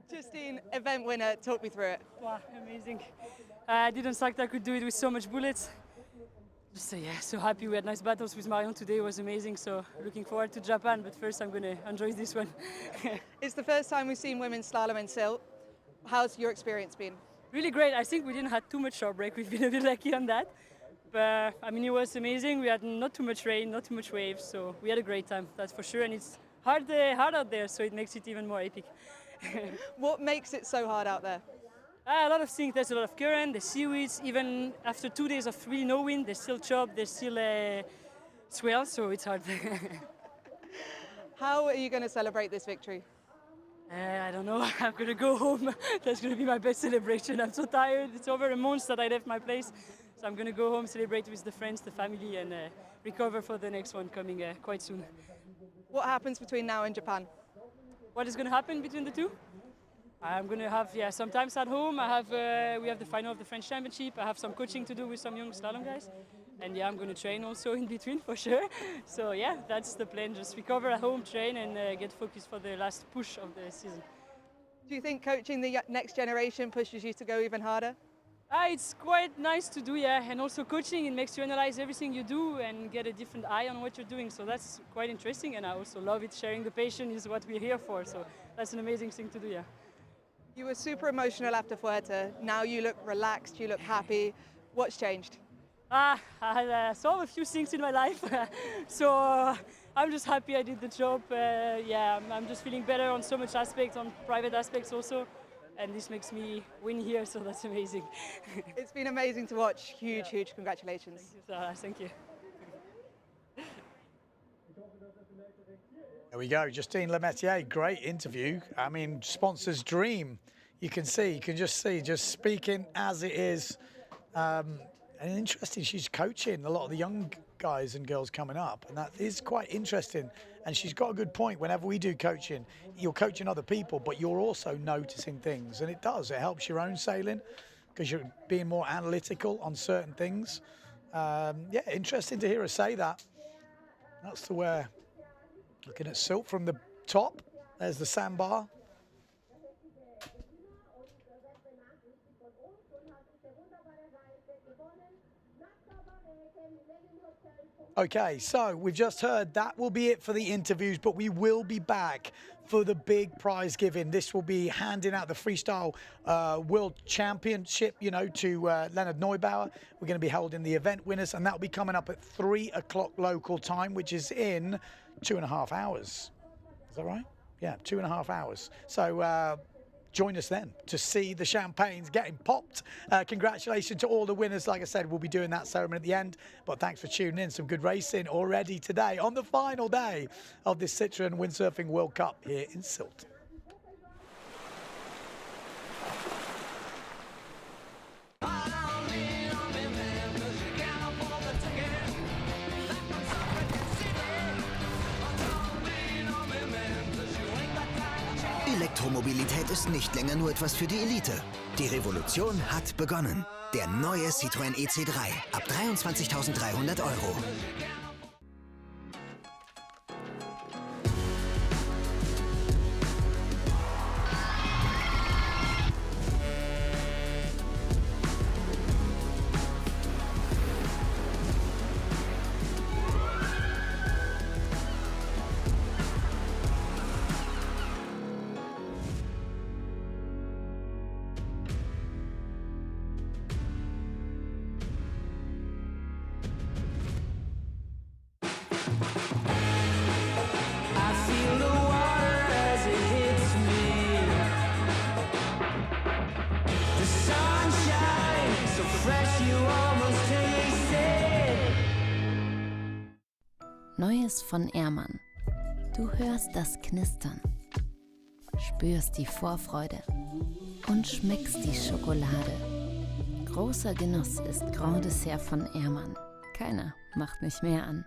Justine, event winner, talk me through it. Wow, amazing. I didn't think I could do it with so much bullets. Just so happy. We had nice battles with Marion today. It was amazing. So looking forward to Japan. But first, I'm going to enjoy this one. It's the first time we've seen women's slalom in Sylt. How's your experience been? Really great. I think we didn't have too much short break. We've been a bit lucky on that. But I mean, it was amazing. We had not too much rain, not too much waves. So we had a great time, that's for sure. And it's hard out there, so it makes it even more epic. What makes it so hard out there? A lot of things. There's a lot of current, the seaweeds. Even after 2 days of really no wind, there's still chop, there's still swell, so it's hard. How are you going to celebrate this victory? I don't know. I'm going to go home. That's going to be my best celebration. I'm so tired. It's over a month that I left my place. So I'm going to go home, celebrate with the friends, the family, and recover for the next one coming quite soon. What happens between now and Japan? What is going to happen between the two? I'm going to have some times at home. We have the final of the French Championship. I have some coaching to do with some young slalom guys. And I'm going to train also in between for sure. So that's the plan. Just recover at home, train, and get focused for the last push of the season. Do you think coaching the next generation pushes you to go even harder? It's quite nice to do, and also coaching, it makes you analyze everything you do and get a different eye on what you're doing, so that's quite interesting, and I also love it. Sharing the passion is what we're here for, so that's an amazing thing to do, You were super emotional after Fuerte. Now you look relaxed, you look happy. What's changed? I saw a few things in my life, so I'm just happy I did the job. I'm just feeling better on so much aspects, on private aspects also. And this makes me win here, so that's amazing. It's been amazing to watch. Huge, huge congratulations. Thank you, Sarah. Thank you. There we go, Justine Lemaitre, great interview. I mean, sponsor's dream. You can just see, just speaking as it is. And interesting, she's coaching a lot of the young guys and girls coming up, and that is quite interesting. And she's got a good point. Whenever we do coaching, you're coaching other people, but you're also noticing things, and it helps your own sailing because you're being more analytical on certain things. Interesting to hear her say that. That's the way. Looking at Sylt from the top, there's the sandbar. Okay, so we've just heard that will be it for the interviews, but we will be back for the big prize giving. This will be handing out the Freestyle World Championship, to Leonard Neubauer. We're going to be holding the event winners, and that will be coming up at 3 o'clock local time, which is in 2.5 hours. Is that right? Yeah, 2.5 hours. So join us then to see the champagnes getting popped. Congratulations to all the winners. Like I said, we'll be doing that ceremony at the end. But thanks for tuning in. Some good racing already today on the final day of this Citroen Windsurfing World Cup here in Sylt. Elektromobilität ist nicht länger nur etwas für die Elite. Die Revolution hat begonnen. Der neue Citroen EC3 ab 23.300 €. Neues von Ehrmann. Du hörst das Knistern, spürst die Vorfreude und schmeckst die Schokolade. Großer Genuss ist Grand Dessert von Ehrmann. Keiner macht mich mehr an.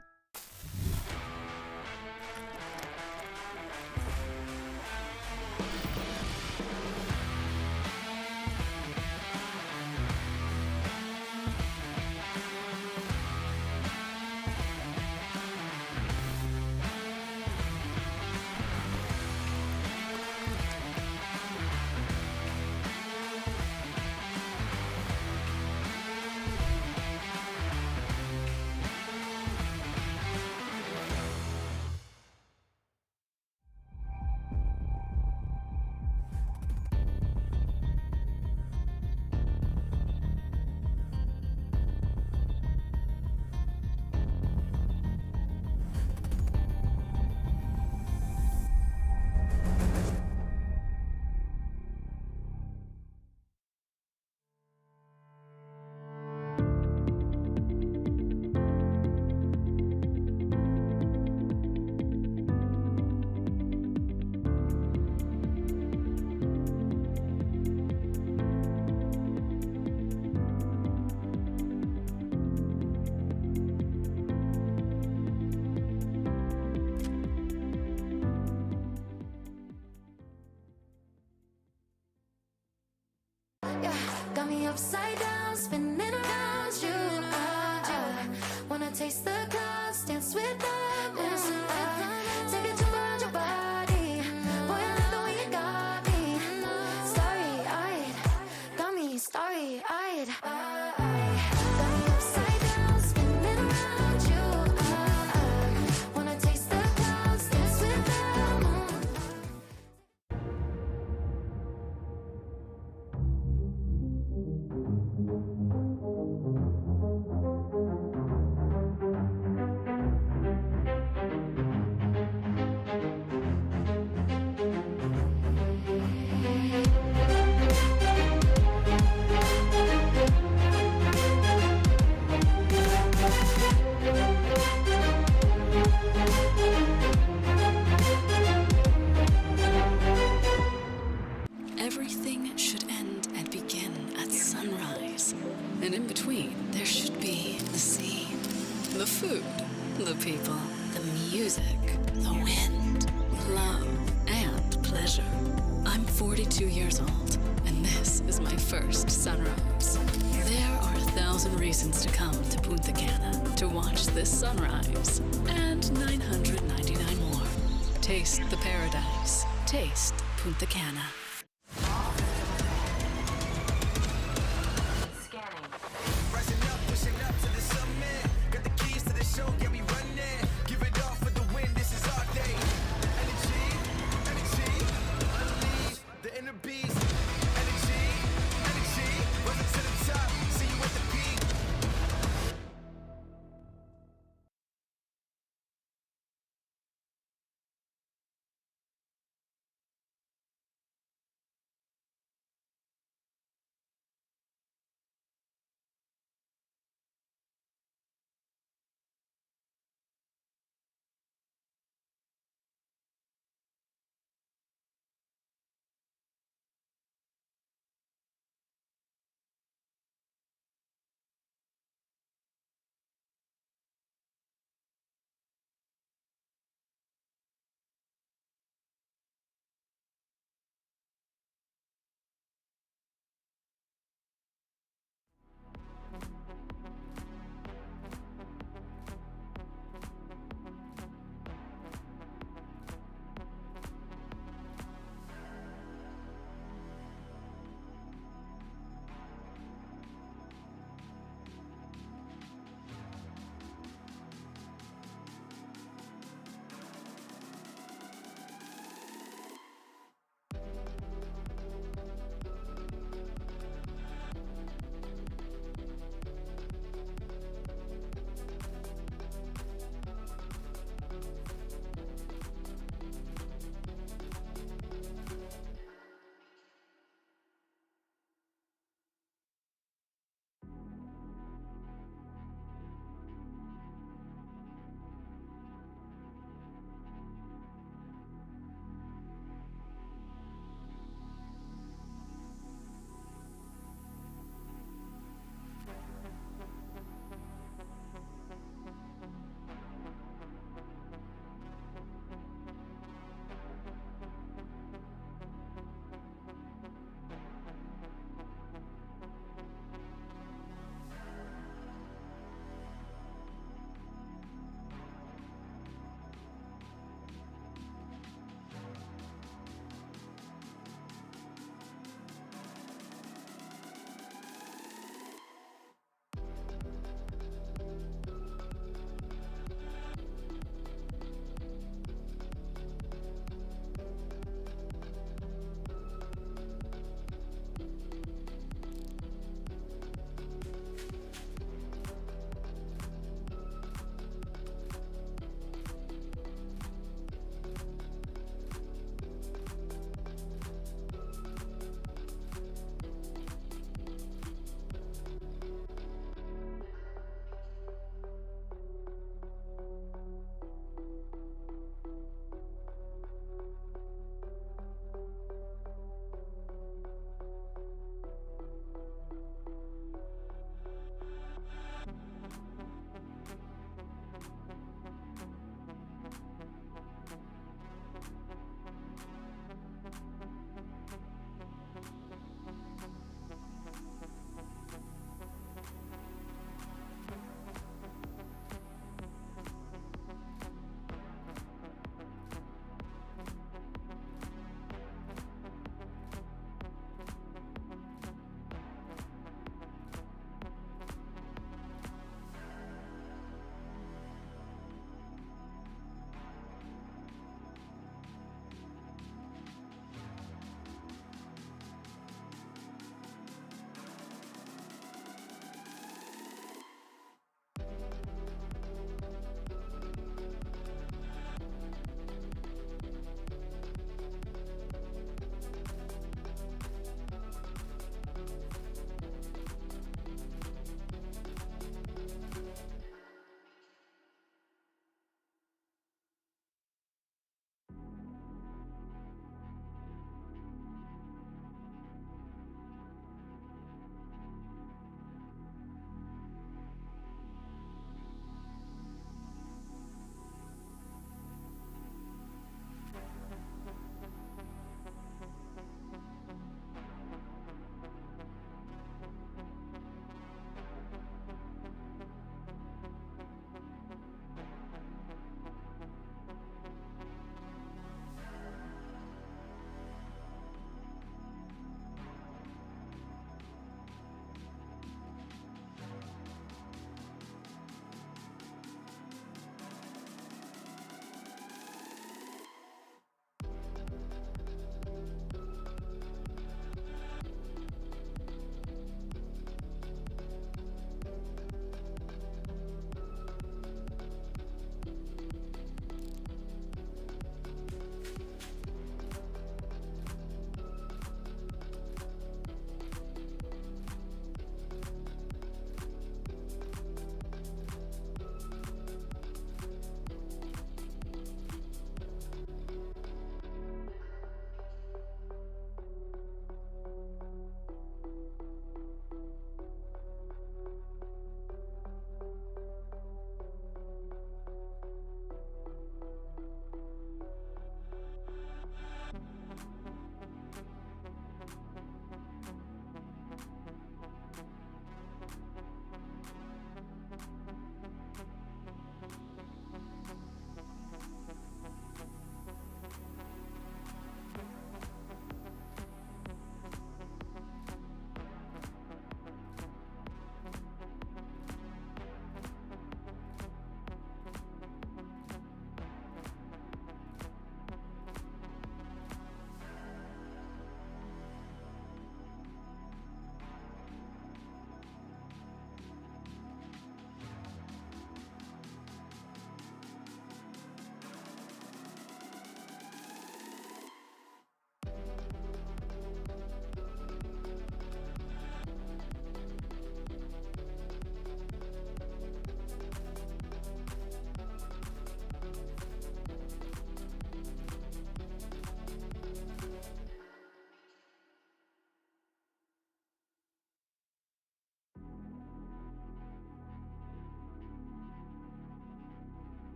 got me upside down, spinning around you. I wanna taste the clouds, dance with the moon. Take a trip around your body. Boy, I love the way you got me. Starry-eyed, got me starry-eyed. Got me upside down, spinning around you. I wanna taste the clouds, dance with the moon. Everything should end and begin at sunrise. And in between, there should be the sea, the food, the people, the music, the wind, love, and pleasure. I'm 42 years old, and this is my first sunrise. There are 1,000 reasons to come to Punta Cana to watch this sunrise, and 999 more. Taste the paradise. Taste Punta Cana. Rising up, pushing up to the summit. Got the keys to the show, yeah, we running. Give it all for the win, this is our day. Energy, energy, unleash the inner beast. Energy, energy, rising to the top.